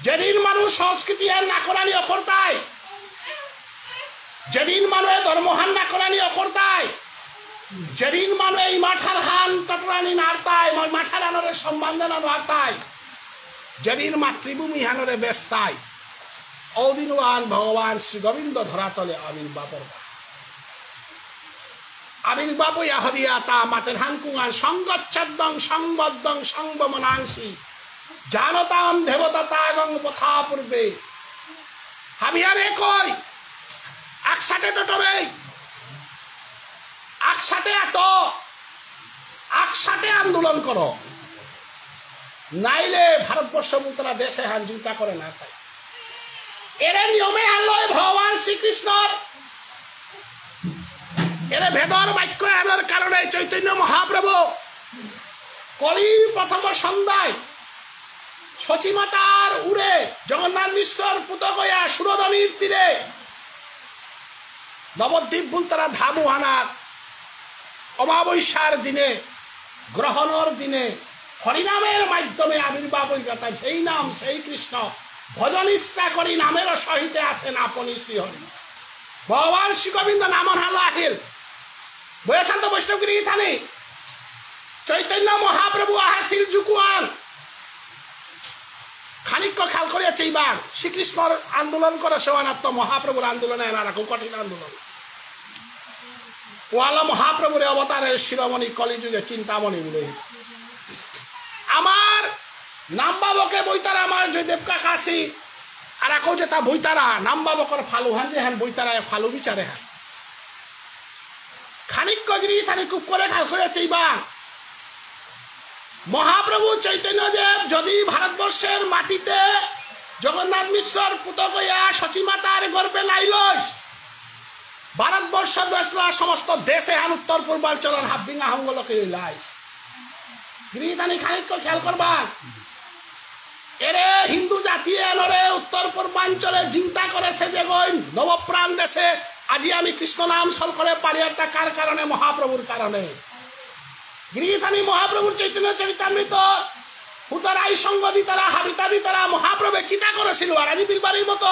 A: যেদিন মানুষ সংস্কৃতি হান না করানি অকর্তায় যেদিন মানুষ ধর্মহান না করানি অকর্তায় যেদিন মানুষ এই মাঠার হান টটরানি নাড়তায় মাঠার আনরে সম্মান জানানো হারতায় যেদিন মাতৃভূমি হানরে ব্যস্তায় অদিনওয়ান ভগবান শ্রী গোবিন্দ ধরাতলে আবির্ভাব হইয়া হরিয়া তা মাতের হানকুঙান সংগচ্ছদ্দং সংবদ্ধং সংবমনাংশী জানতাম দেবতা তাগং পথা পূর্বে হাবিয়ারে কই একসাথে টটরে একসাথে একসাথে আন্দোলন করো নাইলে ভারতবর্ষ তারা দেশে হান চিন্তা করে না তাই এর নিয়মে আনলয় ভগবান শ্রীকৃষ্ণর এর ভেদর বাক্য আনার কারণে চৈতন্য মহাপ্রভু কলির প্রথম সন্ধ্যায় সচিমাতার উড়ে জগন্নাথ মিশ্র পুতকয়া সুরধনীর তীরে নবদ্বীপ বুলতারা ধামুহানার অমাবস্যার দিনে গ্রহণের দিনে হরিনামের মাধ্যমে আবির্ভাব হইতা সেই নাম সেই কৃষ্ণ ভজন ইচ্ছা করি নামের সহিতে আছেন আপনি শ্রীহরি ভগবান শ্রী গোবিন্দ নামন হাল আহিল বয়সান্ত বৈষ্ণবগিরি থানে চৈতন্য মহাপ্রভু আহাসির জুকুয়ান খানিক খেয়াল করিয়াছে এইবার শ্রীকৃষ্ণর আন্দোলন করে সেবানাত্ম মহাপ্রভুর আন্দোলনে এনারা খুব কঠিন আন্দোলন ওয়ালা মহাপ্রভুর অবতারের শিরোমণি কলিযুগে চিন্তামণি বলে আমার নামবাবকে বইতারা আমার জয়দেব কাকাশি আর এখন যে তা বইতারা নামবাবকর ফালু হান যে হ্যান বইতারা ফালু বিচারে হ্যান খানিক গিরি থানি খুব করে খেয়াল করেছে এইবার মহাপ্রভু চৈতন্যদেব যদি ভারতবর্ষের মাটিতে জগন্নাথ মিশ্রর পুতক হইয়া সচিমাতার গর্বে নাইলস ভারতবর্ষ দেশলা সমস্ত দেশে হান উত্তর পূর্বাঞ্চলের হাবিঙ্গা হাঙ্গলকে লাইস গৃহীতানি খানিক খেয়াল করবা এরে হিন্দু জাতি এনরে উত্তর পূর্বাঞ্চলে চিন্তা করেছে যে গইন নবপ্রাণ দেশে আজি আমি কৃষ্ণ নাম সল করে পারি একটা কার কারণে মহাপ্রভুর কারণে গৃহীতানি মহাপ্রভুর চৈতন্য চরিতামৃত হুতারাই সঙ্গ দিতারা হাবিতা দিতারা মহাপ্রভু কিতা করেছিল আর আজি বিলবাড়ির মতো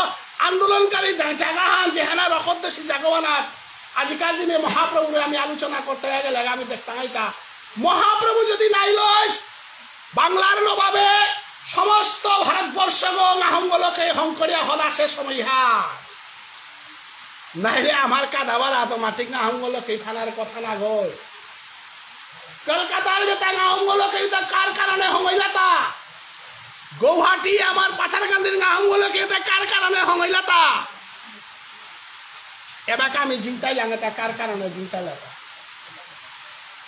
A: আন্দোলনকারী জাগাহান যেহানা রকতদেশী জাগওয়ানাথ আজিকার দিনে মহাপ্রভুরে আমি আলোচনা করতে গেলে আমি দেখতাম এটা মহাপ্রভু যদি নাই লস বাংলার নবাবে সমস্ত ভারতবর্ষ আহমগুলোকে হংকরিয়া হলাসে সময় নাইলে আমার কাদাবার অটোমেটিক না আহমগুলোকে থানার কথা না গই কলকাতার যে তাঙ্গা আহমগুলোকে কার কারণে হইলাতা গৌহাটি আমার পাথারকান্দির আহমগুলোকে কার কারণে হইলাতা এবাকে আমি চিন্তাইলাম এটা কার কারণে চিন্তাইলাম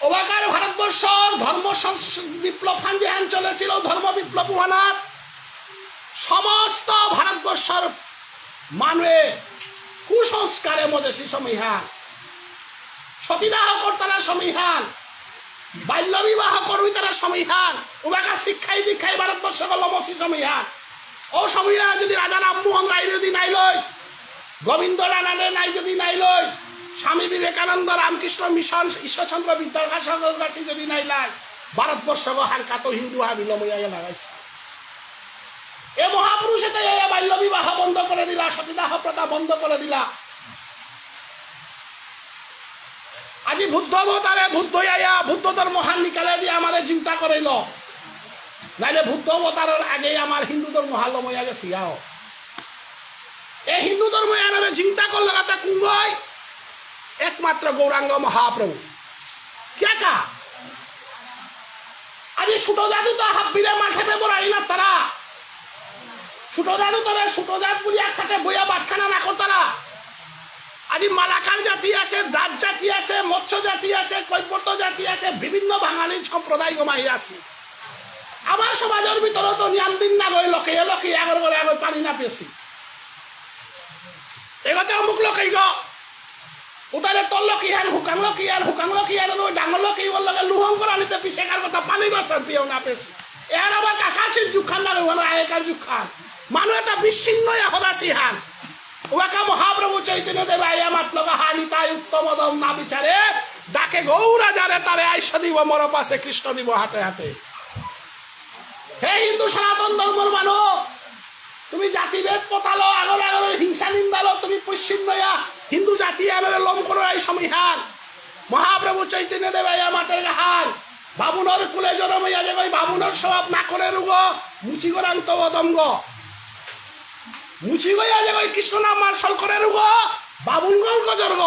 A: ওবাকার ভারতবর্ষর ধর্ম বিপ্লব যেহান চলেছিল ধর্ম বিপ্লব হনার সমস্ত ভারতবর্ষর মানুষে কুসংস্কারের মধ্যে সমীহান সতীদাহ কর্তারা সমীহান বাল্য বিবাহ করবি তারা সমীহান ওবাকা শিক্ষাই দীক্ষাই ভারতবর্ষ লমসি সমীহান ও সমীহান যদি রাজা রামমোহন রায় যদি নাই লইস গোবিন্দ রানারে নাই যদি নাই লইস স্বামী বিবেকানন্দ রামকৃষ্ণ মিশন ঈশ্বরচন্দ্র বিদ্যাসাগর কাছে যদি নাই লাই ভারতবর্ষ হালকা তো হিন্দু হাবিলমইয়া লাগাইছে এ মহাপুরুষ বাল্য বিবাহ বন্ধ করে দিলা সতীদাহ প্রথা বন্ধ করে দিলা আজি বুদ্ধ অবতারে বুদ্ধ আয়া বুদ্ধ ধর্ম হান নিকালে দিয়ে আমাদের চিন্তা করাইল নাইলে বুদ্ধ অবতারের আগে আমার হিন্দু ধর্ম হালমইয়া গেছি আও এই হিন্দু ধর্ম এনারে চিন্তা করলে কথা কুঙ্গই একমাত্র গৌরাঙ্গ মহাপ্রভু কেকা আজি ছোট জাদু তো হাবিলে মাঠে বেবরাই না তারা ছোট জাদু তোরে ছোট জাত বলি একসাথে বইয়া বাটখানা না করতারা আজি মালাকার জাতি আছে দাঁত জাতি আছে মৎস্য জাতি আছে কৈবর্ত জাতি আছে বিভিন্ন বাঙালি সম্প্রদায় গমাই আছে আমার সমাজের ভিতরে তো নিয়ম দিন না গই লোকে লোকে আগর করে আগর পানি না পেয়েছি এগতে অমুক লোকেই গ উতারে তল্ল কি হান হুকাংলো কি আর হুকাংলো কি আর ডাঙলো কি বল লাগে লুহং করা নিতে পিছে কার কথা পানি বাসন পিও না পেছি এর আবার কাকাশির জুখান না ওনা আয়েকার জুখান মানু এটা বিচ্ছিন্ন হদাসি হান ওয়াকা মহাপ্রভু চৈতন্য দেব আয়া মাতলগা হানি তাই উত্তম দম না বিচারে ডাকে গৌরা যারে তারে আইস দিব মর পাশে কৃষ্ণ দিব হাতে হাতে হে হিন্দু সনাতন ধর্মের মানুষ তুমি জাতিভেদ পতালো আগর আগর হিংসা নিন্দালো তুমি পশ্চিম নয়া হিন্দু জাতি আনরে লম করো এই সমীহান মহাপ্রভু চৈতন্য দেব আয়া মাতের গাহান বাবুনর কুলে জনমইয়া যে কই বাবুনর স্বভাব না করে রুগ মুচি গরান্ত অদঙ্গ মুচি গইয়া যে কই কৃষ্ণ নাম মার্শাল করে রুগ বাবুন গঙ্গ জর্গ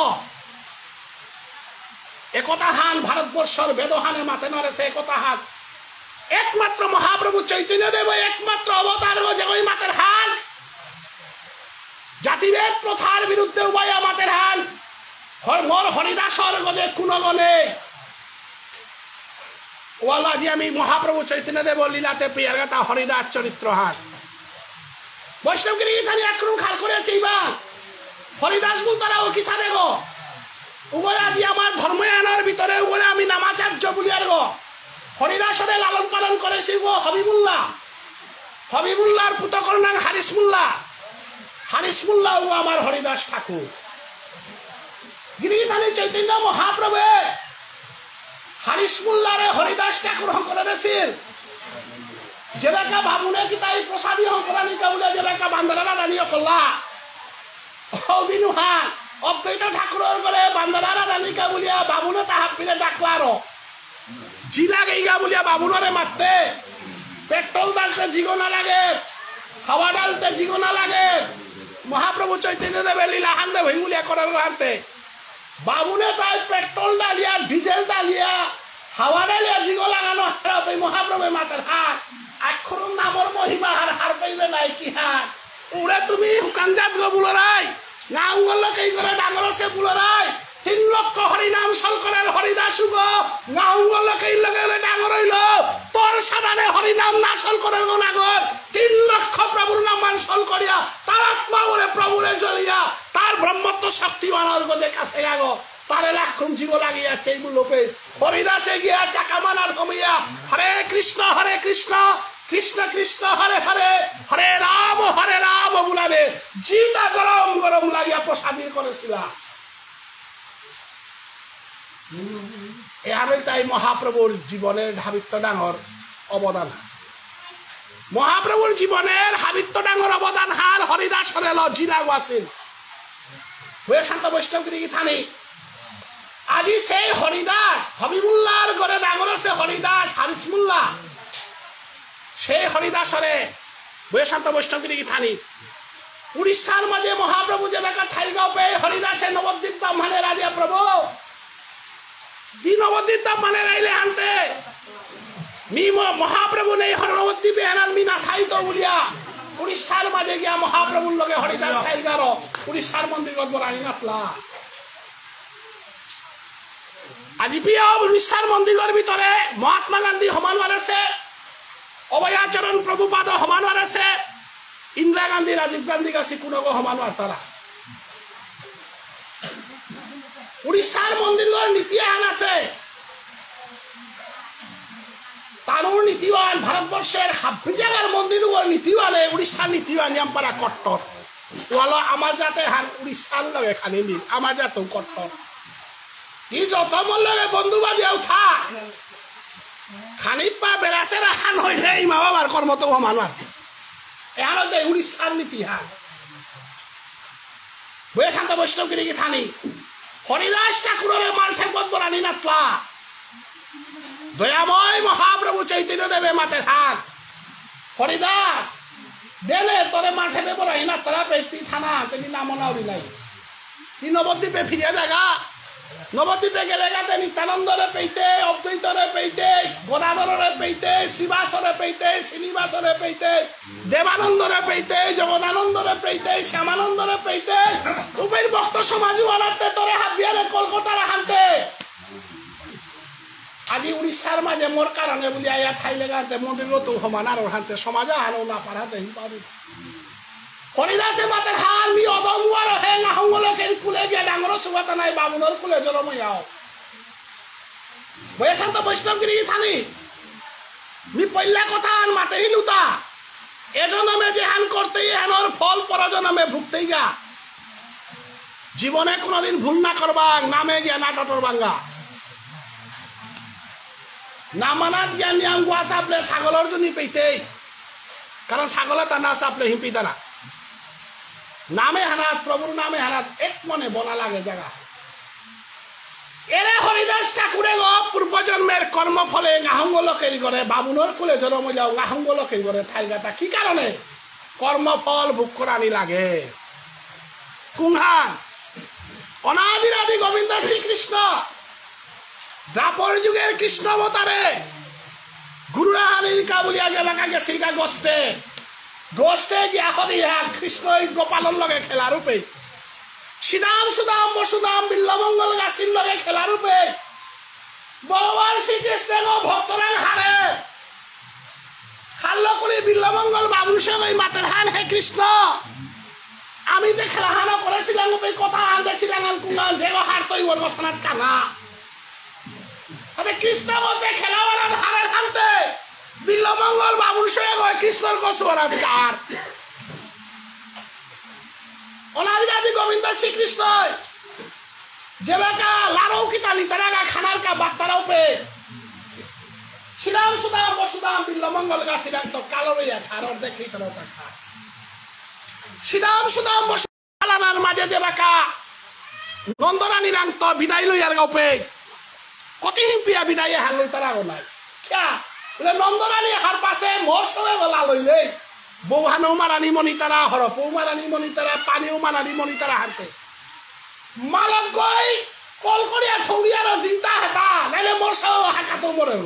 A: একতা হান ভারতবর্ষর বেদহানে মাতে নরেছে একতা হান একমাত্র মহাপ্রভু চৈতন্য দেব একমাত্র অবতার যে ওই মাতের হান জাতিভেদ প্রথার বিরুদ্ধে উভয় মাতের হান মোর হরিদাসর গজে কুণগণে ওয়ালাজি আমি মহাপ্রভু চৈতন্য দেব লীলাতে প্রিয়ার গাথা হরিদাস চরিত্র হান বৈষ্ণবগিরি থানি একরু খাল করেছে এইবার হরিদাস বল তারা ও কি সাথে গো উভয় আজি আমার ধর্ময়ানের ভিতরে উভয় আমি নামাচার্য বলিয়ার গো হরিদাসরে লালন পালন করেছি গো হবিবুল্লাহর পুতকর নাম হারিস মুল্লা ও আমার হরিদাস ঠাকুর গিরিধানী চৈতন্য মহাপ্রভু হারিস মুল্লারে হরিদাস ঠাকুর করে দিয়েছিল যেবাকা বামুনে কি তাই প্রসাদী হংকরানি কাবুলে যেবাকা বান্দারা দানিও করলা ওদিনু হান অদ্বৈত ঠাকুরের করে বান্দারা দানি কাবুলিয়া বামুনে তাহার পিলে ডাকলার জি লাগে ইগা বলিয়া বাবুনরে মারতে পেট্রোল ডালতে জিগো না লাগে হাওয়া ডালতে জিগো না লাগে মহাপ্রভু চৈতন্য দেবে লীলা হান্দে ভইমুলিয়া করার হানতে বাবুনে তাই পেট্রোল ডালিয়া ডিজেল ডালিয়া হাওয়া ডালিয়া জিগো লাগানো হার মহাপ্রভু মাতার হার আক্ষরম নামর মহিমা হার হার পাইবে নাই কি হার ওরে তুমি হুকানজাত গো বুলরাই গাঁওগল কেই করে ডাঙর আছে বুলরাই 3 লক্ষ হরিনাম শঙ্করের হরিদাস গো গাঁওগল কেই লগে ডাঙর হইল তোর সাদানে হরিনাম না শঙ্করের গুণাগর 3 লক্ষ প্রভুর নাম মান করিয়া তার আত্মা ওরে প্রভুরে জ্বলিয়া তার ব্রহ্মত্ব শক্তি মানার গদে কাছে আগো তারে লাখুন জীব লাগিয়াছে এই লোপে হরিদাসে গিয়া চাকা মানার কমিয়া হরে কৃষ্ণ কৃষ্ণ কৃষ্ণ হরে হরে হরে রাম বুলাবে জিটা গরম গরম লাগিয়া প্রসাদী করেছিল এহারই তাই মহাপ্রভুর জীবনের হাবিত্য ডাঙর অবদান মহাপ্রভুর জীবনের হাবিত্য ডাঙর অবদান হার হরিদাস হরেল জিলা ওয়াসিল হয়ে শান্ত বৈষ্ণবগিরি থানি আজি সেই হরিদাস হবিবুল্লাহর ঘরে ডাঙর আছে হরিদাস হারিসমুল্লাহ সেই হরিদাসরে বয়ে শান্ত বৈষ্ণবগিরি থানি উড়িষ্যার মাঝে মহাপ্রভু যে দেখা ঠাইগাঁও পেয়ে হরিদাসে নবদ্বীপ ব্রাহ্মণের রাজা প্রভু দি নবদ্বীপ ব্রাহ্মণের রাইলে আনতে মি মহাপ্রভু নেই নবদ্বীপে আনার মি না খাইতো বলিয়া উড়িষ্যার মাঝে গিয়া মহাপ্রভুর লগে হরিদাস ঠাইগার উড়িষ্যার মন্দির গড়ানি নাতলা আজি পিয়া উড়িষ্যার মন্দিরের ভিতরে মহাত্মা গান্ধী সমানবার আছে অভয়াচরণ প্রভুপাদ সমানবার আছে ইন্দিরা গান্ধী রাজীব গান্ধী কাছে কোনো সমানবার তারা উড়িষ্যার মন্দিরের নীতি আইন আছে তারুর নীতিবান ভারতবর্ষের 26 জায়গার মন্দিরের নীতিবানে উড়িষ্যার নীতিবান নিয়মপারা কট্টর ওয়ালো আমার যাতে হার উড়িষ্যার লগে খানি নি আমার যাতেও কট্টর ই যত মূল্যে বন্ধুবাদীও থাক খানিপা বেড়াছে রাখান হইলে মা বাবার কর্মত মানুষ এর যে উড়িষ্যার নীতি হার বয়ে শান্ত বৈষ্ণবগিরি থানি হরিদাস ঠাকুরের মাল ঠেকবত বরানি নাতলা দয়াময় মহাপ্রভু চৈতন্য দেবে মাঠের হাত হরিদাস দেলে তোরে মাঠে বরাই না তারা পেতি থানা তুমি নাম নাউরি নাই তুই নবদ্বীপে ফিরে জায়গা নবদ্বীপে গেলে গাতে নিত্যানন্দরে পেইতে অদ্বৈতরে পেইতে গদাধরে পেইতে শিবাসরে পেইতে শ্রীনিবাসরে পেইতে দেবানন্দরে পেইতে জগদানন্দরে পেইতে শ্যামানন্দরে পেইতে উবের ভক্ত সমাজ বানাতে তোরে হাবিয়ারে কলকাতার হানতে আজি উড়িষ্যার মাঝে মোর কারণে বলি আয়া ঠাইলে গাতে মন্দির তো সমান আর হানতে সমাজে আনো না পারাতে পারি হরিদাসে মাতের হাল মি অদমুয়ার হে নাহঙ্গলকে কুলে গিয়া ডাঙর সুবাতা নাই বামুনর কুলে জলময়াও বয়ে শান্ত বৈষ্ণবগিরি থানি মি পইলা কথা আন মাতে হিলুতা এজনমে যে হান করতেই হানর ফল পরজনমে ভুগতেই গা জীবনে কোনোদিন ভুল না করবা নামে গিয়া না টটর বাঙ্গা না মানাত গিয়া নিয়াম গোয়া চাপলে ছাগলের জন্য পেইতেই কারণ ছাগলে তা না চাপলে হিম্পি তারা নামে হানাত প্রভুর নামে হানাত এক মনে বনা লাগে জায়গা এরে হরিদাস ঠাকুরে পূর্বজন্মের কর্মফলে গাহঙ্গলকের করে বাবুনর কুলে জন্ম যাও গাহঙ্গলকের করে ঠাইগাটা কি কারণে কর্মফল ভোগ করানি লাগে কুংহান অনাদির আদি গোবিন্দ শ্রীকৃষ্ণ দ্বাপর যুগের কৃষ্ণ অবতারে গুরুরা হানির কাবুলিয়া গেলাকা গেছিলকা গোষ্ঠে গিয়া হরিয়া কৃষ্ণ গোপালর লগে খেলা রূপে শ্রীরাম সুদাম বসুদাম বিল্লমঙ্গল গাছির লগে খেলা রূপে ভগবান শ্রীকৃষ্ণ ভক্তরাং হারে হাল্ল করে বিল্লমঙ্গল বাবুর সঙ্গে মাতের হান হে কৃষ্ণ আমি যে খেলা হানো করেছিলাম রূপে কথা আনতেছিলাম কুঙ্গাল যে হার তৈ ওর বসনাত কানা কৃষ্ণ বলতে খেলা বানান হারে হানতে বিল্লমঙ্গল বাবুর সঙ্গে কৃষ্ণর কসুরাধিকার অনাদিরাদি গোবিন্দ শ্রীকৃষ্ণ যেবাকা লারৌ কিতালি তারাগা খানার কা বাক্তারাও পে শ্রীরাম সুদাম বসুদাম বিল্লমঙ্গল গা শ্রীরাম তো কালো রইয়া খারর দেখি তারা খা শ্রীরাম সুদাম বসুদাম মাঝে যেবাকা নন্দরানী রাং তো বিদায় লইয়ার গাও পে কতি হিম্পিয়া বিদায় হাল লই তারা নাই কিয়া বলে নন্দরানী হার পাশে মোর সঙ্গে গলা লইলে বৌহানও মারানি মনি তারা হরপও মারানি মনি তারা পানিও মারানি মনি তারা হারতে মালক গই কল করিয়া ঠৌরিয়ার চিন্তা হেতা নাইলে মোর সঙ্গে হাঁকাতো মরে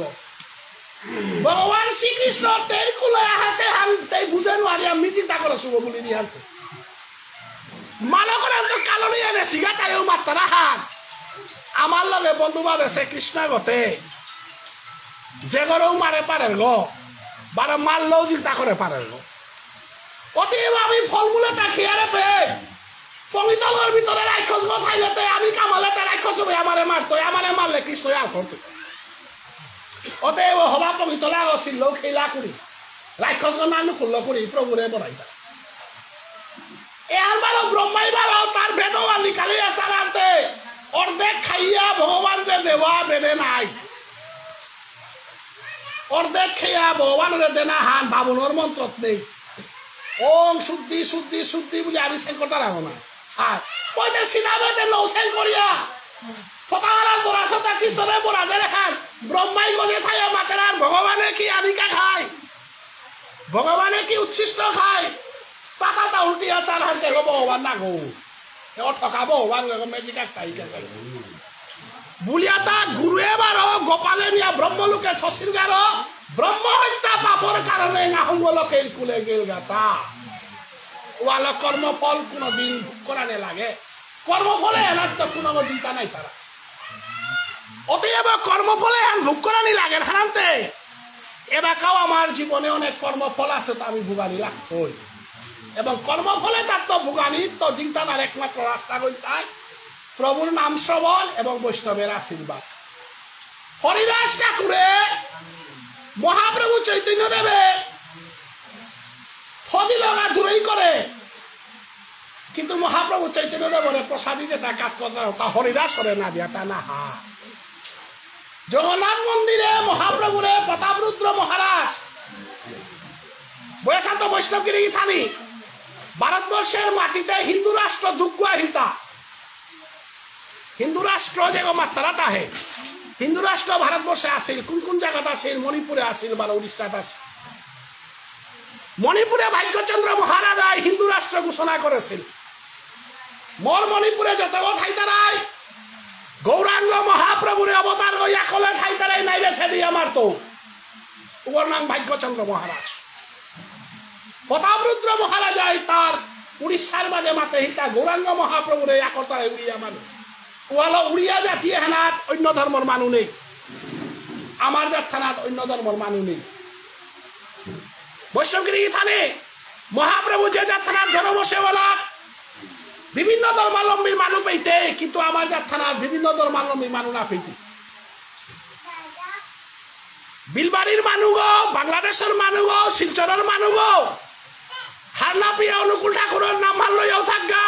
A: ভগবান শ্রীকৃষ্ণ তের কুলে আহাসে হান তাই বুঝে নোয়ারি আমি চিন্তা করে শুভ বলি নি হানতে মালকর তো কালনি এনে সিগা তাইও মাস্টারা হান আমার লগে বন্ধু বাঁধেছে কৃষ্ণ গতে যে গরও মারে পারে গো বারে মারলেও চিন্তা করে পারে গো অতএব আমি ফলমূলটা খেয়ারে পে পবিতলের ভিতরে রাক্ষস গো থাইলেতে আমি কামালেতে রাক্ষস হবে আমারে মারতো আমারে মারলে কৃষ্ণ আর করতো অতএব হবা পবিতলা গছিল খেলা করি রাক্ষস গো নানু খুল্ল করি প্রভুরে বনাইতা এর বারো ব্রহ্মাই বারো তার বেদবান নিকালিয়া সারাতে অর্ধেক খাইয়া ভগবানকে দেওয়া বেদে নাই অর্ধেক খাইয়া ভগবানের দেনা হান বাবুনের মন্ত্র নেই ওং শুদ্ধি শুদ্ধি শুদ্ধি বলে আমি সেন করতে রাখবো না আর ওইটা সিনাবেতে নৌসেন করিয়া ফটাহারার বড়া সতা কৃষ্ণের বড়া দে রেখান ব্রহ্মাই গজে থাইয়া মাতের আর ভগবানে কি আনিকা খায় ভগবানে কি উচ্ছিষ্ট খায় পাতাটা উল্টিয়া চার হাতে গো ভগবান না গো ঠকা ভগবান মেজিক একটা ইকাছে বুলিয়া তা গুরুয়ে বারো গোপালে নিয়া ব্রহ্মলোকে ঠসির গার ব্রহ্ম হত্যা পাপর কারণে নাহঙ্গলকে কুলে গেল গাতা ওয়াল কর্মফল কোনদিন ভোগ করানে লাগে কর্মফলে এনার তো কোনো চিন্তা নাই তারা অতএব কর্মফলে এন ভোগ করানি লাগে হারান্তে এবাকাও আমার জীবনে অনেক কর্মফল আছে তো আমি ভোগানি লাগতই এবং কর্মফলে তার তো ভোগানি তো চিন্তার একমাত্র রাস্তা কইতাই প্রভুর নাম শ্রবণ এবং বৈষ্ণবের আশীর্বাদ হরিদাস ঠাকুরে মহাপ্রভু চৈতন্য দেবে ফদি লগা দূরেই করে কিন্তু মহাপ্রভু চৈতন্য দেবরে প্রসাদী যেটা কাজ কথা হরিদাস করে না দিয়া তা না হা জগন্নাথ মন্দিরে মহাপ্রভুরে প্রতাপরুদ্র মহারাজ বয়সান্ত বৈষ্ণবগিরি থানি ভারতবর্ষের মাটিতে হিন্দু রাষ্ট্র দুঃখ আহিতা হিন্দু রাষ্ট্র যে মাত্রা তাহে হিন্দু রাষ্ট্র ভারতবর্ষে আসিল কোন কোন জায়গাতে আসিল মণিপুরে আসিল বা উড়িষ্যাতে আসিল মণিপুরে ভাগ্যচন্দ্র মহারাজাই হিন্দু রাষ্ট্র ঘোষণা করেছিল মোর মণিপুরে যত ঠাইতারাই গৌরাঙ্গ মহাপ্রভুরে অবতার গইয়া কলে ঠাইতারাই নাইলে সেদি আমার তো ওর নাম ভাগ্যচন্দ্র মহারাজ প্রতাপরুদ্র মহারাজাই তার উড়িষ্যার মাঝে মাতে হিতা গৌরাঙ্গ মহাপ্রভুরে একতারে উড়িয়া মানুষ ওয়ালো উড়িয়া জাতি হানাত অন্য ধর্মের মানুষ নেই আমার জাত থানাত অন্য ধর্মের মানুষ নেই বৈষ্ণবগিরি থানে মহাপ্রভু যে জাত থানার ধর্ম সেবলা বিভিন্ন ধর্মাবলম্বীর মানুষ পেইতে কিন্তু আমার জাত থানার বিভিন্ন ধর্মাবলম্বীর মানুষ না পেইতে বিলবাড়ির মানুষ বাংলাদেশের মানুষ শিলচরের মানুষ হারনাপিয়া অনুকূল ঠাকুরের নাম হার লইয়াও থাকা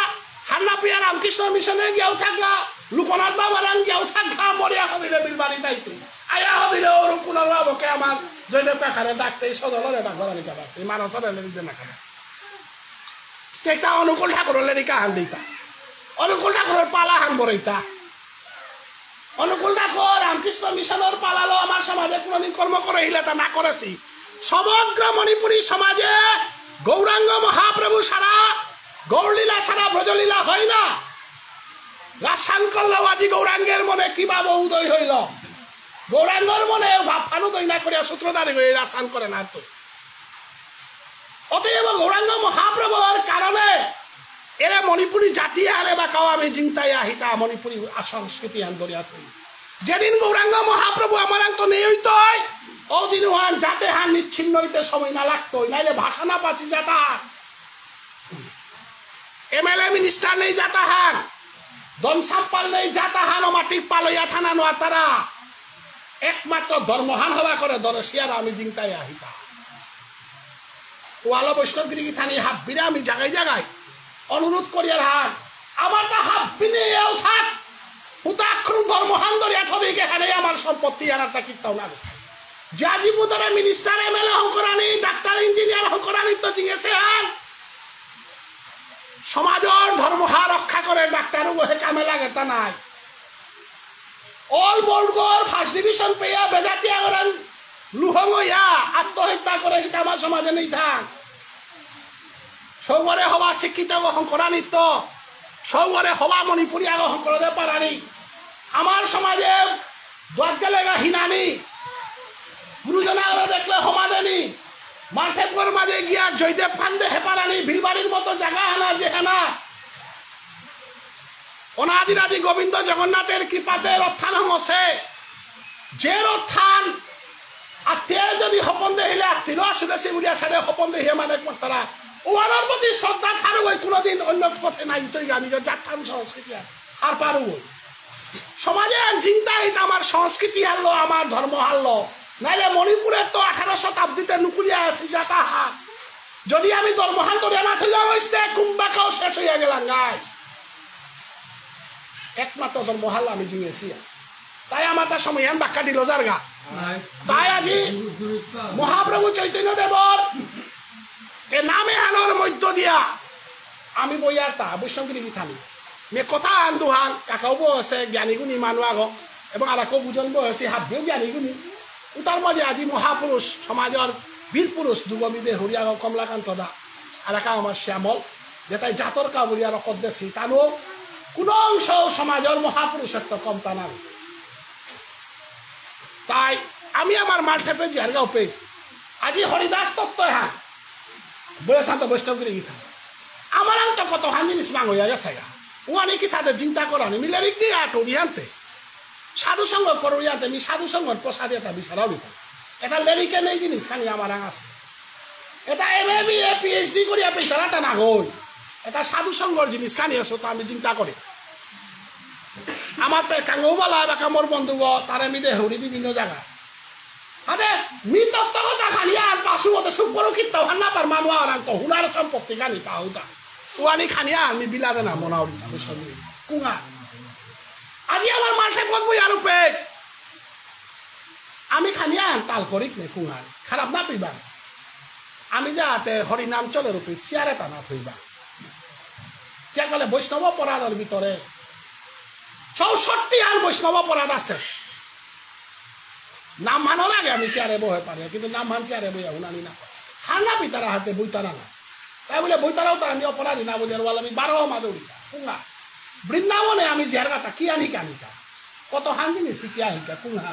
A: হারনাপিয়া রামকৃষ্ণ মিশনে গিয়াও থাকা লোকনাথ বাবারান গিয়াও থাকা মরিয়া হদিলে বিলবাড়ি দায়িত্ব আয়া হদিলে অনুকূলের বাবকে আমার জয়দেব কাকারে ডাকতে সদলরে ডাকবানি কাটাতে মানুষের লেদিতে না কাটা চেষ্টা অনুকূল ঠাকুরের লেদিকা হান দিতা অনুকূল ঠাকুরের পালা হান বরাইতা অনুকূল ঠাকুর রামকৃষ্ণ মিশনের পালালো আমার সমাজে কোনদিন কর্ম করে হিলে তা না করেছি সমগ্র মণিপুরী সমাজে গৌরাঙ্গ মহাপ্রভু সারা গৌরলীলা সারা ব্রজলীলা হয় না রাসান করলেও আজি গৌরাঙ্গের মনে কিভাবে উদয় হইল গৌরাঙ্গর মনে ভাবফানো দই না করিয়া সূত্রধারী হয়ে রাসান করে না তো অতএব গৌরাঙ্গ মহাপ্রভুর কারণে এরা মণিপুরী জাতি আরে বা কাও আমি চিন্তায় আহিতা মণিপুরী সংস্কৃতি আন ধরিয়া যেদিন গৌরাঙ্গ মহাপ্রভু আমার তো নেই হইত ওদিন হান যাতে হান নিচ্ছিন্ন হইতে সময় না লাগতো নাইলে ভাষা না পাচ্ছি যাতা এমএলএ মিনিস্টার নেই যাতা হান দন সাম্পাল নেই যাতা হান ও মাটিক পালইয়া থানা নোয়া তারা একমাত্র ধর্মহান হওয়া করে দরশিয়ার আমি চিন্তায় আহিতা ওয়ালো বৈষ্ণবগিরি থানি হাত বিরে আমি জায়গায় জায়গায় অনুরোধ করিয়ার হাত আমার তা হাত বিনে এও থাক হুতাক্ষণ ধর্মহান ধরিয়া থদিকে হারে আমার সম্পত্তি আর একটা কিতাও না জাজিপুতরে মিনিস্টার এমএলএ হকরানি ডাক্তার ইঞ্জিনিয়ার হকরানি তো জিগেছে হান সমাজের ধর্মহা রক্ষা করে ডাক্তারও বসে কামে লাগে তা নাই অল বর্গর ফার্স্ট ডিভিশন পেয়া বেজাতিয়া করেন লুহঙ্গইয়া আত্মহত্যা করে কিন্তু আমার সমাজে নেই থাক সৌরে হবা শিক্ষিত শঙ্করানিত্য সৌরে হবা মণিপুরী আগ শঙ্করদেব পারানি আমার সমাজে দোয়াত গেলে হিনানি গুরুজনা দেখলে সমাধানি মার্থেপর মাঝে গিয়া জয়দেব কান্দে হেপারানি ভিলবাড়ির মতো জায়গা হানা যেখানা অনাদিরাদি গোবিন্দ জগন্নাথের কৃপাতে রত্থান হমছে যে রত্থান আত্মীয় যদি সপন দেখিলে আত্মীয় আসুদেশী বুলিয়া সাড়ে সপন দেখিয়ে মানে তারা ওয়ানোর প্রতি শ্রদ্ধা থারু হই কোনোদিন অন্য পথে নাই তৈ নিজের জাতান সংস্কৃতি আর পারু হই সমাজে চিন্তা হইতে আমার সংস্কৃতি হারলো আমার ধর্ম হারলো নাইলে মণিপুরের তো 18 শতাব্দীতে নুকুলিয়া আছে যাতা হাত যদি আমি ধর্মহাল ধরে না থইয়া হইছে কুম্বাকাও শেষ হইয়া গেলাম গাই একমাত্র ধর্মহাল আমি জিঙেছি তাই আমার তার সময় বাক্যা দিল যার গা তাই আজি মহাপ্রভু চৈতন্য দেবর এ নামে আনোর মধ্য দিয়া আমি বইয়ার তা বৈষ্ণবগিরি থামি মে কথা আন্দোহান কাকাও বসে জ্ঞানীগুণী মানুষ আগ এবং আর কেউ বুঝন বসে হাবিও জ্ঞানীগুণী তার মাঝে আজি মহাপুরুষ সমাজের বীর পুরুষ দুগমিদে হরিয়াগ কমলাকান্ত দা আর একা আমার শ্যামল যেটাই জাতর কাবুরিয়া রকত দেশি তানো কোন অংশ সমাজের মহাপুরুষত্ব কম তা না তাই আমি আমার মাঠে জিয়ারগাঁও পে আজি হরিদাস তত্ত্ব হ্যাঁ বয়সান্ত বৈষ্ণবগিরি গীতা আমার তো কত হান জিনিস মাং হইয়া গেছে গা ও অনেক সাথে চিন্তা করানি মিলারিক দিয়ে আটরিয়ানতে সাধু সঙ্গ করইয়াতে মি সাধু সঙ্গর প্রসাদ এটা বিচারাও দিতাম এটা লেরিকে নেই জিনিস খানি আমার আছে এটা MA BA PhD করিয়া পেতারাটা না হই এটা সাধু সঙ্গর জিনিস খানি আছো তো আমি চিন্তা করি আমার তো কাঙ্গও বলা বা কামর বন্ধু তারা মিদে হরি বিভিন্ন জায়গা আরে মি তত্ত্বকতা খানি আর পাশু হতে সুপরও কিত্তাও হান্না পার মানুয়া আর তো হুনার সম্পত্তি খানি পাহুতা ও আনি খানিয়া আমি বিলাদে না মনাও কুঙা আজি আমার মাসে বলবই আর উপে আমি খানিয়া তাল করিক নে কুঙা খারাপ না পিবা আমি যাতে হরিনাম চলে রূপে চেয়ারে টানা থইবা কে কলে বৈষ্ণব অপরাধের ভিতরে 64 আর বৈষ্ণব অপরাধ আছে নাম মানোর আগে আমি চেয়ারে বহে পারে কিন্তু নাম মান চেয়ারে বইয়া উনানি না হানা পিতারা হাতে বইতারা না তাই বলে বইতারাও তো আমি অপরাধী না বলে আমি 12 মাদুরি কুঙা বৃন্দাবনে আমি জেরগাতা কি আনি কানিকা কত হান জিনিস কি আহিকা কুঙা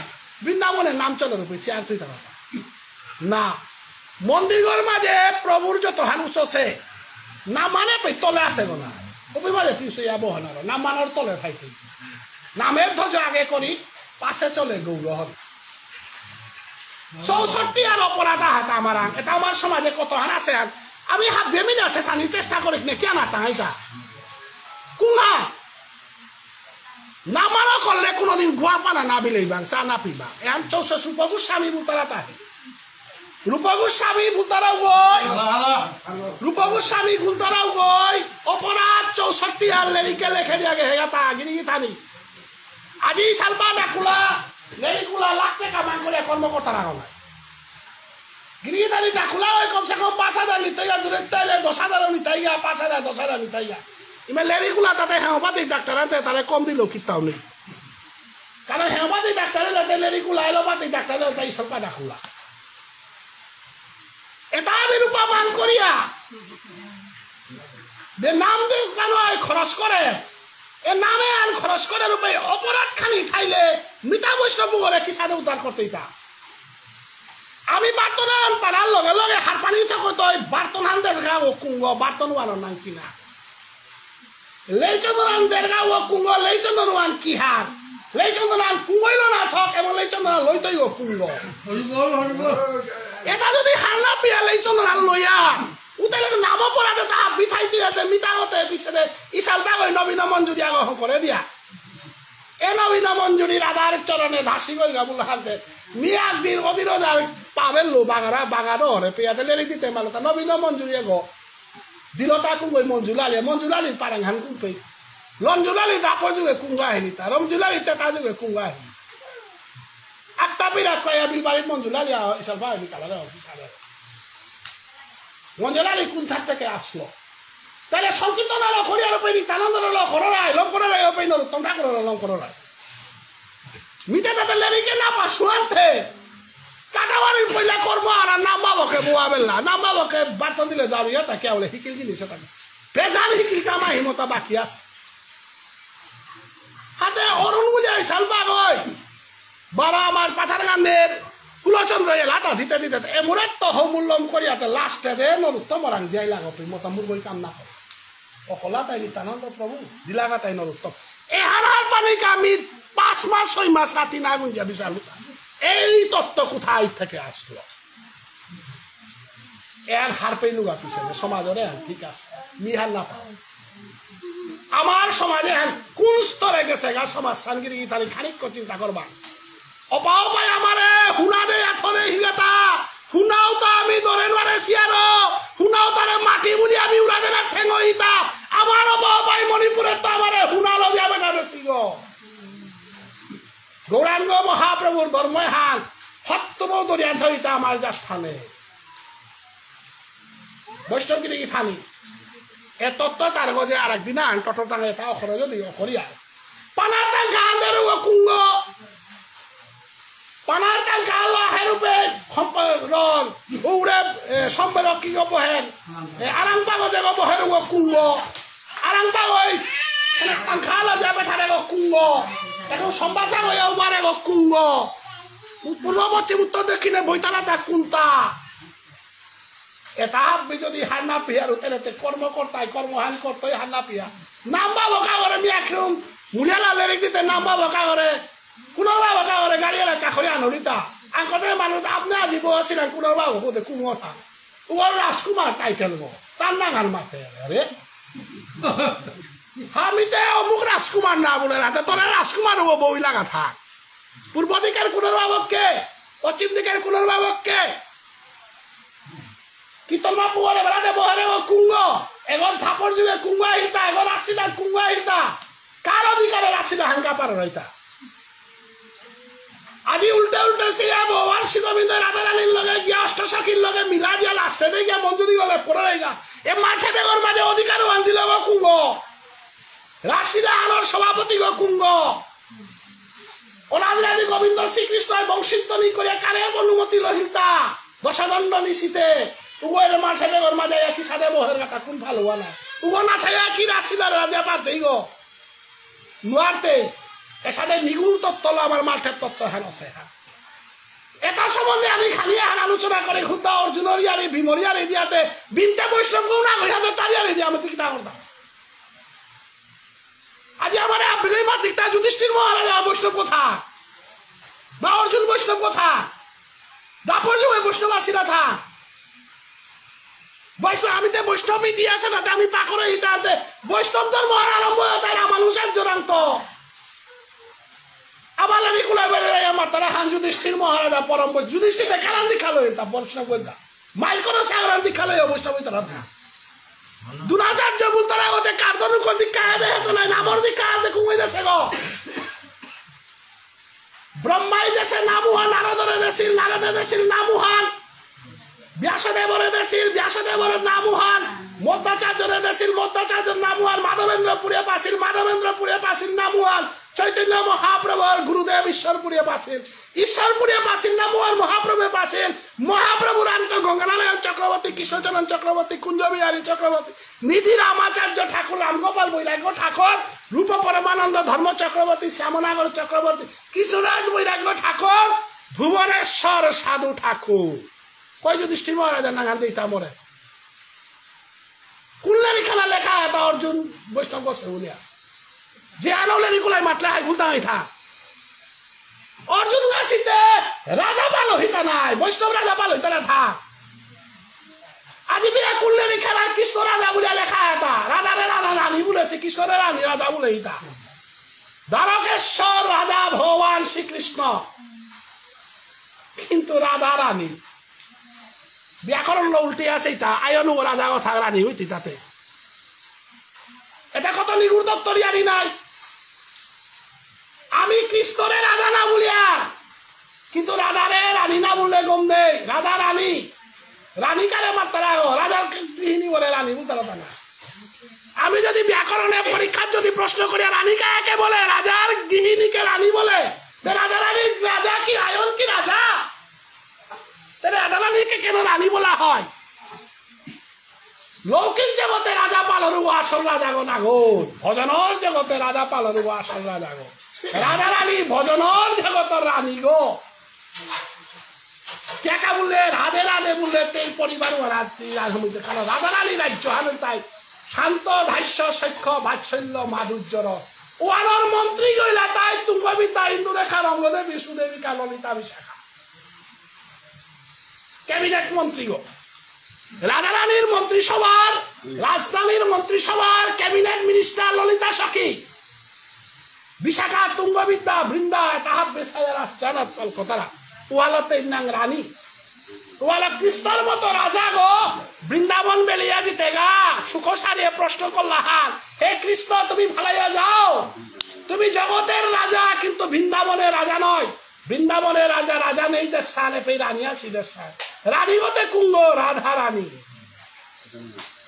A: বৃন্দাবনে নাম চলে রূপে চেয়ার তুই তারা না মন্দির মাঝে প্রভুর যত হান উচছে না মানে তলে আছে গো না কবি মাঝে তুই সইয়া বহনার নাম মানার তলে খাইতে নামের ধ্বজ আগে করি পাশে চলে গৌর হবে 64 আর অপরাধ হাত আমার এটা আমার সমাজে কত হান আছে আমি হাত বেমিনে আছে সানি চেষ্টা করি নে কেন তাইটা কুঙা না মানা করলে কোনোদিন গোয়া পানা না বিলেইবা চা না পিবা এখন 64 রূপগোস্বামী বুতারা তাহে রূপগোস্বামী বুতারাও গই রূপগোস্বামী গুলতারাও গই অপরাধ 64 আর লেরিকে লেখে দিয়া গে হেগা তা গিরি থানি আজি সালবা ডাকুলা লেরিকুলা লাখ টাকা মান করে কর্মকর্তা রাখা নাই গিরি থানি ডাকুলা ওই কমসে কম 5000 নিতাইয়া দূরে তাইলে 10000 নিতাইয়া 5000 10000 নিতাইয়া ইমে লেরিকুলা তাতে হেমাপাতি ডাক্তার আনতে তাহলে কম দিল কিতাও নেই কারণ হেমাপাতি ডাক্তারের তাতে লেরিকুলা এলোপাতি ডাক্তারের তাই সরকার ডাকুলা এটা আমি রূপা মান করিয়া যে নাম দিয়ে কেন খরচ করে এ নামে আর খরচ করে রূপে অপরাধ খানি খাইলে মিতা বৈষ্ণব করে কি সাথে উদ্ধার করতে ইতা আমি বার্তনান পাড়ার লগে লগে হার পানি থাকো তো বার্তনান দেখাবো কুঙ্গ বার্তনানোর নাম কিনা লেইচন্দনান দেখাবো কুঙ্গ লেইচন্দনান কি হার লেইচন্দনান কুঙ্গইল না থাক এবং লেইচন্দনান লইতই কুঙ্গ এটা যদি হারনা পিয়া লেইচন্দনান লইয়া উতালে নাম পড়াতে তা বিথাই দিয়াতে মিতাগতে পিছনে ইশাল বাগই নবীন মঞ্জুরি আগ করে দিয়া এ নবীন মঞ্জুরি রাধার চরণে ধাসি গই গাবুল হাতে মিয়াক দিন অদিরজার পাবেন লো বাগারা বাগারো হরে পেয়াতে লেরি দিতে মালতা নবীন মঞ্জুরি গো দিলতা কুঙ্গই মঞ্জুলালি পারাংহান কুঙ্গই লঞ্জুলালি দাপো যুগে কুঙ্গা হেনি তা রমজুলালি তেতা যুগে কুঙ্গা হেনি আটটা বিরাট কয়া বিলবাড়ির মঞ্জুলালি ইশাল বাগই কালারে অফিসারে মঞ্জুলালি কোন থাক থেকে আসলো তাহলে সংকীর্তন হলো খড়িয়ার উপরে নিত্যানন্দ হলো খররায় লঙ্করায় উপরে নরোত্তম ঠাকুর হলো লঙ্করায় মিটে তাতে লেরিকে না পা শুয়ান্তে কাটাবাড়ির পয়লা কর্ম আর নাম বাবকে বোয়া বেলা নাম বাবকে বার্তা দিলে যাবি তা কে বলে হিকিল জিনিসে থাকে বেজান হিকিলটা মা হিমতা বাকি আছে হাতে অরুণ বলে আইসাল বাগয় বারা আমার পাথার গান্ধের কুলচন্দ্র এলাটা দিতে দিতে এমরে তহ মূল্যম করিয়াতে লাস্টে রে নরুত্তম মরাং দিয়াই লাগবে মতা মুরবই কাম না করে অকলা তাই নিতানন্দ প্রভু দিলাগা তাই নরুত্তম এহার পানি কামি 5 মাস 6 মাস রাতি না গুঞ্জা বিচার এই তত্ত্ব কোথায় থেকে আসলো এর হার পেয়ে লুগা পিছনে সমাজরে ঠিক আছে নিহার না পাও আমার সমাজে কোন স্তরে গেছে গা সমাজ সানগিরি তারি খানিক চিন্তা করবা অপাও পাই আমারে হুনা দে আথরে হিগাতা হুনাও তো আমি দরে নরে সিয়ারো হুনাও তারে মাটি বুলি আমি উড়াদে না ঠেঙ্গইতা আমার অপাও পাই মণিপুরে তো আমারে হুনা লজিয়া বেটা দেছিগ গৌরাঙ্গ মহাপ্রভুর ধর্ময় হাল সত্যম দরিয়া ধরিতা আমার যা স্থানে বৈষ্ণবগিরি কি থানি এ তত্ত্ব তার গজে আর একদিন আন টটো টাঙে তা অখরে যদি অখরিয়া পানার টাং গাঁদের কুঙ্গ পানার টাং গালা হেরুপে রং উড়ে সম্বের কি গপহেন আরাং পাগজে গপহের কুঙ্গ আরাং পাগজ টাং খালা যাবে ঠারে কুঙ্গ এখন সম্বাসা হয়ে মারে কুঙ্গ পূর্ব পশ্চিম উত্তর দক্ষিণে বইতালা তা কুন্তা এটা আপনি যদি হান্না পিয়ার উঠে কর্মকর্তায় কর্মহান করতেই হান্না পিয়া নাম্বা বকা করে মিয়াক্রম মুড়িয়ালা লেরিক দিতে নাম্বা বকা করে পুনর্বা বকা করে গাড়ি এলাকা করে আনরিতা আঙ্কতে মানুষ আপনি আজি বসছিলেন পুনর্বা বকতে কুমতা ওর রাজকুমার টাইটেল তার নাগাল মাথে আরে আমি তো অমুক রাজকুমার না বলে রাতে তোরা রাজকুমার হবো বই লাগা থাক পূর্ব দিকের পুনর্বা বককে পশ্চিম দিকের পুনর্বা বককে কিতমা পুয়ারে বেড়াতে বহারে ও কুঙ্গ এগর থাপর যুগে কুঙ্গ আহিতা এগর আসিদার কুঙ্গ আহিতা কার অধিকারের আসিদা হাঙ্গা পার রইতা আজি উল্টে উল্টে সিয়া ভগবান শিববিন্দু রাধারানীর লগে গিয়া অষ্টসখীর লগে মিলা দিয়া লাস্টে দিয়ে গিয়া মঞ্জুরি গলে পড়ে রইগা এ মাঠে বেগর মাঝে অধিকার আনছিল গো কুঙ্গ রাশিদা আনোর সভাপতি গো কুঙ্গ অনাদি গোবিন্দ শ্রীকৃষ্ণ বংশীধ্বনি করে কারে অনুমতি রহিতা দশদণ্ড নিশিতে উগের মাঠে বেগর মাঝে একই সাথে বহের কথা কোন ভালো হওয়া না উগো না থাকে একই রাশিদার রাজা পারতেই গো নুয়ারতে এর সাথে নিগুণ তত্ত্ব আমার মাঠের তত্ত্ব হেন আছে এটা সম্বন্ধে আমি খালি আর আলোচনা করে খুদ্া অর্জুনের ইয়ারে ভীমর ইয়ারে দিয়াতে বিনতে বৈষ্ণব গৌনা হইয়াতে তারিয়ারে দিয়ে আমি কিতা করতাম আজ আমার আব্বিলেই মাতিকটা যুধিষ্ঠির মহারাজা বৈষ্ণব কথা বা অর্জুন বৈষ্ণব কথা দাপর যুগে বৈষ্ণব আসিরা থা বৈষ্ণব আমি তো বৈষ্ণবী দিয়ে আছে না আমি পাকড়ে হিতাতে বৈষ্ণব ধর্ম আরম্ভ হয় মানুষের জোরান্ত আবার আমি কুলাই বেড়ে আমার তারা হান যুধিষ্ঠির মহারাজা পরম যুধিষ্ঠির কারান দীক্ষালো এটা বৈষ্ণব বলতা মাইল করে সাগরান দীক্ষালো বৈষ্ণব তারা দুরাচার্য বলতারা ওতে কার্দন কোন দীক্ষা দেয় তো নাই নামর দীক্ষা আছে কুমাই দেশে গো ব্রহ্মাই দেশে নামুহান নারদরে দেশিল নারদে দেশিল নামুহান ব্যাসদেবরে দেশিল ব্যাসদেবরের নামুহান মধ্যাচার্যরে দেশিল মধ্যাচার্যের নামুহান মাধবেন্দ্রপুরে পাশিল নামুহান চৈতন্য মহাপ্রভুর গুরুদেব ঈশ্বরপুরে পাশিল নামুহান মহাপ্রভু পাশিল মহাপ্রভুর আন্ত গঙ্গানারায়ণ চক্রবর্তী কৃষ্ণচরণ চক্রবর্তী কুঞ্জবিহারী চক্রবর্তী নিধি রামাচার্য ঠাকুর রামগোপাল বৈরাগ্য ঠাকুর রূপ পরমানন্দ ধর্ম চক্রবর্তী শ্যামনাগর চক্রবর্তী কৃষ্ণরাজ বৈরাগ্য ঠাকুর ভুবনেশ্বর সাধু ঠাকুর কয় যুধিষ্ঠির মহারাজার নাগান দিতা মরে কুল্লারি খেলা লেখা এটা অর্জুন বৈষ্ণব গোস্বে বলিয়া যে আনলেরি কুলাই মাতলে হাই ভুলতা হই থা অর্জুন গাছিতে রাজা পালো হইতা নাই বৈষ্ণব রাজা পালো হইতা না থা আজি বিয়া কুল্লারি খেলা কৃষ্ণ রাজা বলিয়া লেখা এটা রাধারে রাধা রানী বলেছে কৃষ্ণরে রানী রাজা বলে হইতা দ্বারকেশ্বর রাজা ভগবান শ্রীকৃষ্ণ কিন্তু রাধা রানী ব্যাকরণ উল্টে আছে তা আয়নু রাজা কথা রানী হইতি তাতে এটা কত নিগুড় দপ্তরিয়ারি নাই আমি কৃষ্ণরে রাজা না বলিয়া কিন্তু রাধারে রানী না বললে গম নেই রাধা রানী রানী কারে মাত্রা রাজার গৃহিণী বলে রানী বলতে না আমি যদি ব্যাকরণে পরীক্ষার যদি প্রশ্ন করি রানী কাকে বলে রাজার গৃহিণীকে রানী বলে রাজা রানী রাজা কি আয়ন কি রাজা? রাজা রানীকে কেন রানী বলা হয়? লৌকিক জগতে রাজা পালন আসল রাজা গো নাগর, ভজনের জগতে রাজা পালন আসল রাজা গো। রাজা রানী ভজনের জগতের রানী গো। কেকা বললে রাধে রাধে বললে তেই পরিবার রাজা রানী রাজ্য হানো তাই শান্ত ধাস্য সক্ষ বাৎসল্য মাধুর্যর ওয়ানোর মন্ত্রী গইলা তাই তুঙ্গবিদ্যা ইন্দুরেখা রঙ্গদেবী সুদেবিকা ললিতা বিশাখা ক্যাবিনেট মন্ত্রী গো। রাজা রানীর মন্ত্রিসভার রাজধানীর মন্ত্রিসভার ক্যাবিনেট মিনিস্টার ললিতা সখী বিশাখা তুঙ্গবিদ্যা বৃন্দা তাহার বেসায় রাজচানাত কলকাতারা ওয়ালাতে নাং রানী ওয়ালা কৃষ্ণর মতো রাজা গো। বৃন্দাবন বেলিয়া দিতে গা সুখ সারিয়ে প্রশ্ন করলা হান, হে কৃষ্ণ তুমি ভালাইয়া যাও, তুমি জগতের রাজা কিন্তু বৃন্দাবনের রাজা নয়। বৃন্দাবনের রাজা রাজা নেই যে সালে পে রানী আসি দেশ রানী হতে কুঙ্গ রাধা রানী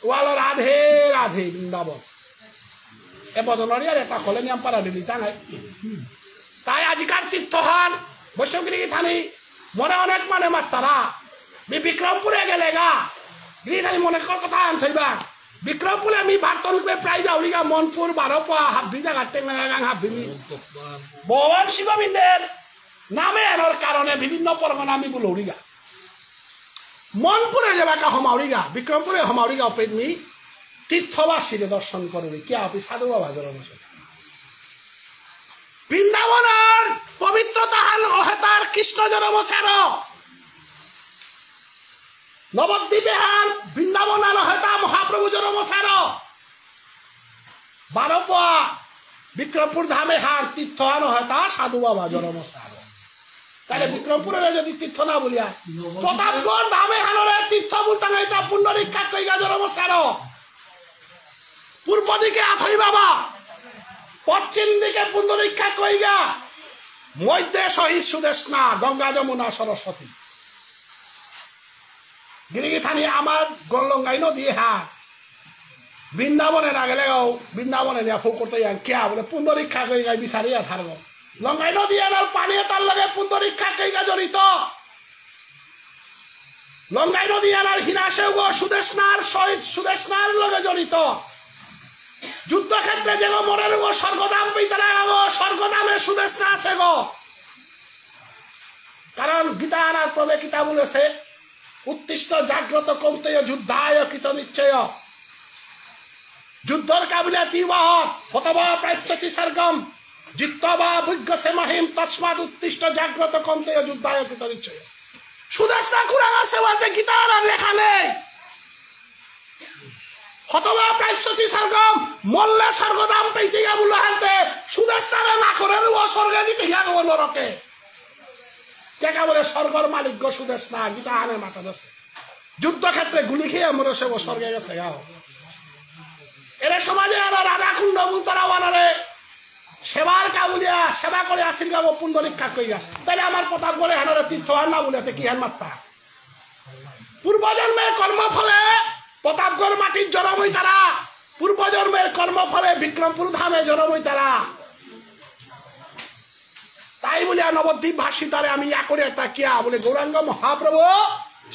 A: ওয়ালো রাধে রাধে বৃন্দাবন এ বজনরি আর এটা খোলে নিয়ম পারা দিলি তা নাই। তাই আজিকার তীর্থহান বৈষ্ণবগিরি থানি মনে অনেক মানে মাত্তারা বিক্রমপুরে গেলে গা গিরি মনে কথা আন থইবা বিক্রমপুরে আমি বার্তনকে প্রায় যাওলিগা মনপুর 12 হাবি জায়গা টেঙ্গাগাং হাবি ভগবান শিববিন্দের নামে এর কারণে বিভিন্ন পরগনা আমি বলৌরিগা মনপুরে যাবাকা হমাউরিগা বিক্রমপুরে হমাউরিগা পেদমি তীর্থবাসীরে দর্শন করবি কে আপনি সাধু বাবা জরম বৃন্দাবনের পবিত্রতা হান অহেতার কৃষ্ণ জন্ম সের নবদ্বীপে হান বৃন্দাবন অহেতা মহাপ্রভু জন্ম সের 12 বিক্রমপুর ধামে হান তীর্থ হান অহেতা সাধু বাবা জন্ম সের। তাহলে বিক্রমপুরের যদি তীর্থ না বলিয়া প্রতাপগড় ধামে হানরে তীর্থ বলতে নাই তা পুণ্যরীক্ষা কইগা জন্ম সের। পূর্ব দিকে আথই বাবা, পশ্চিম দিকে পুণ্ডরীক্ষা কইগা, মধ্যে শহীদ সুদেশনা গঙ্গা যমুনা সরস্বতী গিরিগি থানি আমার গলঙ্গাই নদী হাট বৃন্দাবনে না গেলে বৃন্দাবনে নিয়ে ফু করতে যান কে বলে পুণ্ডরীক্ষা কইগা বিচারিয়া থারব লঙ্গাই নদী আনার পানি তার লগে পুণ্ডরীক্ষা কইগা জড়িত। লঙ্গাই নদী আনার হিনাসেও গো সুদেশনার শহীদ সুদেশনার লগে জড়িত। যুদ্ধক্ষেত্রে যে মনের গো স্বর্গদাম পেতারা গো স্বর্গদামে সুদেশনা আছে গো। কারণ গীতা আনার প্রবে গীতা বলেছে উত্তিষ্ট জাগ্রত কৌন্তেয় যুদ্ধায় কৃত নিশ্চয় যুদ্ধর কাবিলাতি বাহক হতবা প্রাচ্যচি সর্গম জিত্তবা ভুজ্ঞ সে মহিম তস্মাৎ উত্তিষ্ট জাগ্রত কৌন্তেয় যুদ্ধায় কৃত নিশ্চয়। সুদেশনা কুরাঙা সেবাতে গীতা আনার লেখা নেই। হতবা প্রাচ্যচি সর্গম মল্লে স্বর্গদাম পেতে গা বলে হানতে সুদেশনারে না করে স্বর্গে জিতে গা গো নরকে কে বলে স্বর্গর মালিক গো সুদেশনা গীতা আনে মাথা দেশে যুদ্ধক্ষেত্রে গুলি খেয়ে মরেছে ও স্বর্গে গেছে গাও। এর সমাজে আনা রাধাকুণ্ড বুলতারা বানারে সেবার কাবুলিয়া সেবা করে আসিল গাবো পুণ্ডরীক্ষা কইগা তাহলে আমার প্রতাপ বলে হানারে তীর্থ আর না বলে কি হান মাত্রা পূর্বজন্মের কর্মফলে প্রতাপগড় মাটির জন্ম হই তারা পূর্বজন্মের কর্মফলে বিক্রমপুর ধামে জন্ম হই তারা। তাই বলিয়া নবদ্বীপ ভাষী তারে আমি ইয়া করে একটা কিয়া বলে গৌরাঙ্গ মহাপ্রভু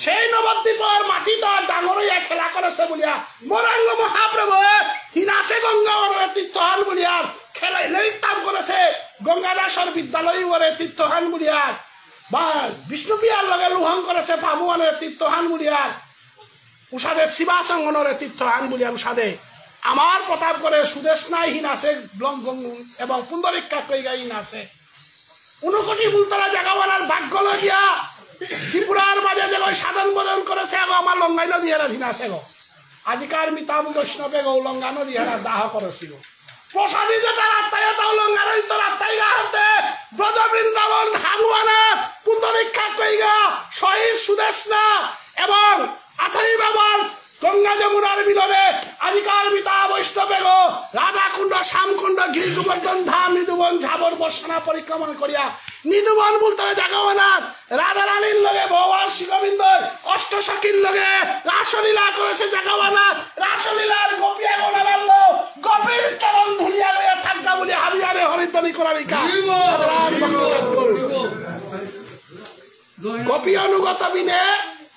A: সেই নবদ্বীপের মাটি তো ডাঙর হইয়া খেলা করেছে বলিয়া গৌরাঙ্গ মহাপ্রভু হিনাসে গঙ্গা তীর্থহান বলিয়া খেলা নৃত্যাম করেছে গঙ্গাদাসর বিদ্যালয় ওরে তীর্থহান বলিয়া বা বিষ্ণুপ্রিয়ার লগে লুহং করেছে পাবুয়ানের তীর্থহান বলিয়া উষাদে শিবাসঙ্গনরে তীর্থহান বলিয়া উষাদে আমার প্রতাপ করে সুদেশনাই হিনাসে এবং পুণ্ডরীক্ষা কইগা হিনাসে 19 কোটি বুলতারা জায়গা বানার ভাগ্য লগিয়া ত্রিপুরার মাঝে যে সাধন ভোজন করেছে আমার লঙ্গাই নদী হেরা হিনাসে গো আজিকার মিতাব বৈষ্ণবে গো লঙ্গা নদী হেরা দাহ করেছিল প্রসাদী যে তার আত্মায় তাও লঙ্গা নদী তোর আত্মাই গাহাতে ব্রজ বৃন্দাবন ধানুয়ানা পুণ্ডরীক্ষা কইগা শহীদ সুদেশনা এবং আথাই বাবার গঙ্গা যমুনার মিলনে আজিকার মিতা বৈষ্ণবে গো রাধাকুণ্ড শ্যামকুণ্ড গিরি গোবর্ধন ধাম নিধুবন ঝাবর বর্ষণা পরিক্রমণ করিয়া নিধুবন বলতে জাগাবানা রাধা রানীর লগে ভগবান শিববিন্দ অষ্টসখীর লগে রাসলীলা করেছে জাগাবানা রাসলীলার গোপিয়া গোনা মারল গোপীর চরণ ধুলিয়া লইয়া থাকা বলে হাবিয়ারে হরিতনি করারিকা গোপী অনুগত বিনে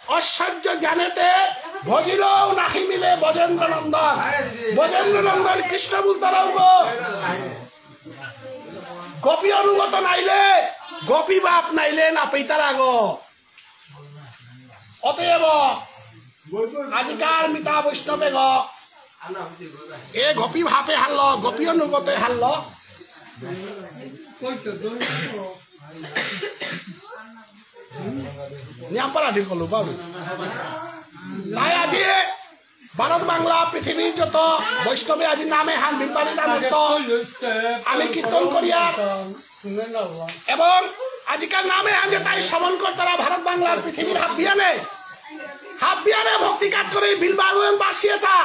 A: ঐশ্বর্য জ্ঞানেতে ভজিলেও নাহি মিলে বজেন্দ্র নন্দন কৃষ্ণ বুলতারাও গো গোপী অনুগত নাইলে গোপী বাপ নাইলে না পেতারা গো অতএব আজিকার মিতা বৈষ্ণবে গ এ গোপী ভাপে হারল গোপী অনুগতে হারল নিয়ামপারাধি কলো বাবু তাই আজি ভারত বাংলা পৃথিবীর যত বৈষ্ণবে আজি নামে হান বিলবাড়ি নাম আমি কীর্তন করিয়া এবং আজিকার নামে হান যে তাই সমন কর্তারা ভারত বাংলার পৃথিবীর হাবিয়ানে ভক্তি কাট করে বিলবাড়ু বাসিয়ে তা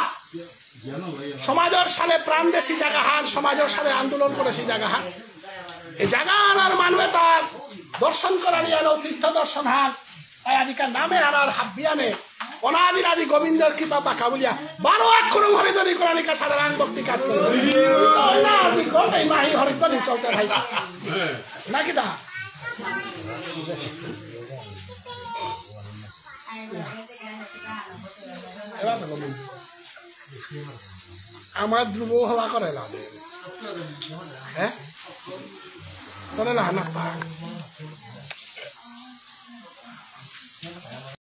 A: সমাজের সালে প্রাণ দেশি জায়গা হান সমাজের সালে আন্দোলন করেছি জায়গা হান এই জায়গা আনার মানবে তার দর্শন করা নিয়ে তীর্থ দর্শন হান তাই আজিকার নামে আনার হাবিয়ানে অনাদিন আদি গোবিন্দর কৃপা পাকা বলিয়া 12 অক্ষর হরিধরি করানিকা সাধারণ ভক্তি কাজ করে মাহি হরিধরি চলতে ভাই নাকি দা আমার ধ্রুব হওয়া করে না হ্যাঁ করে না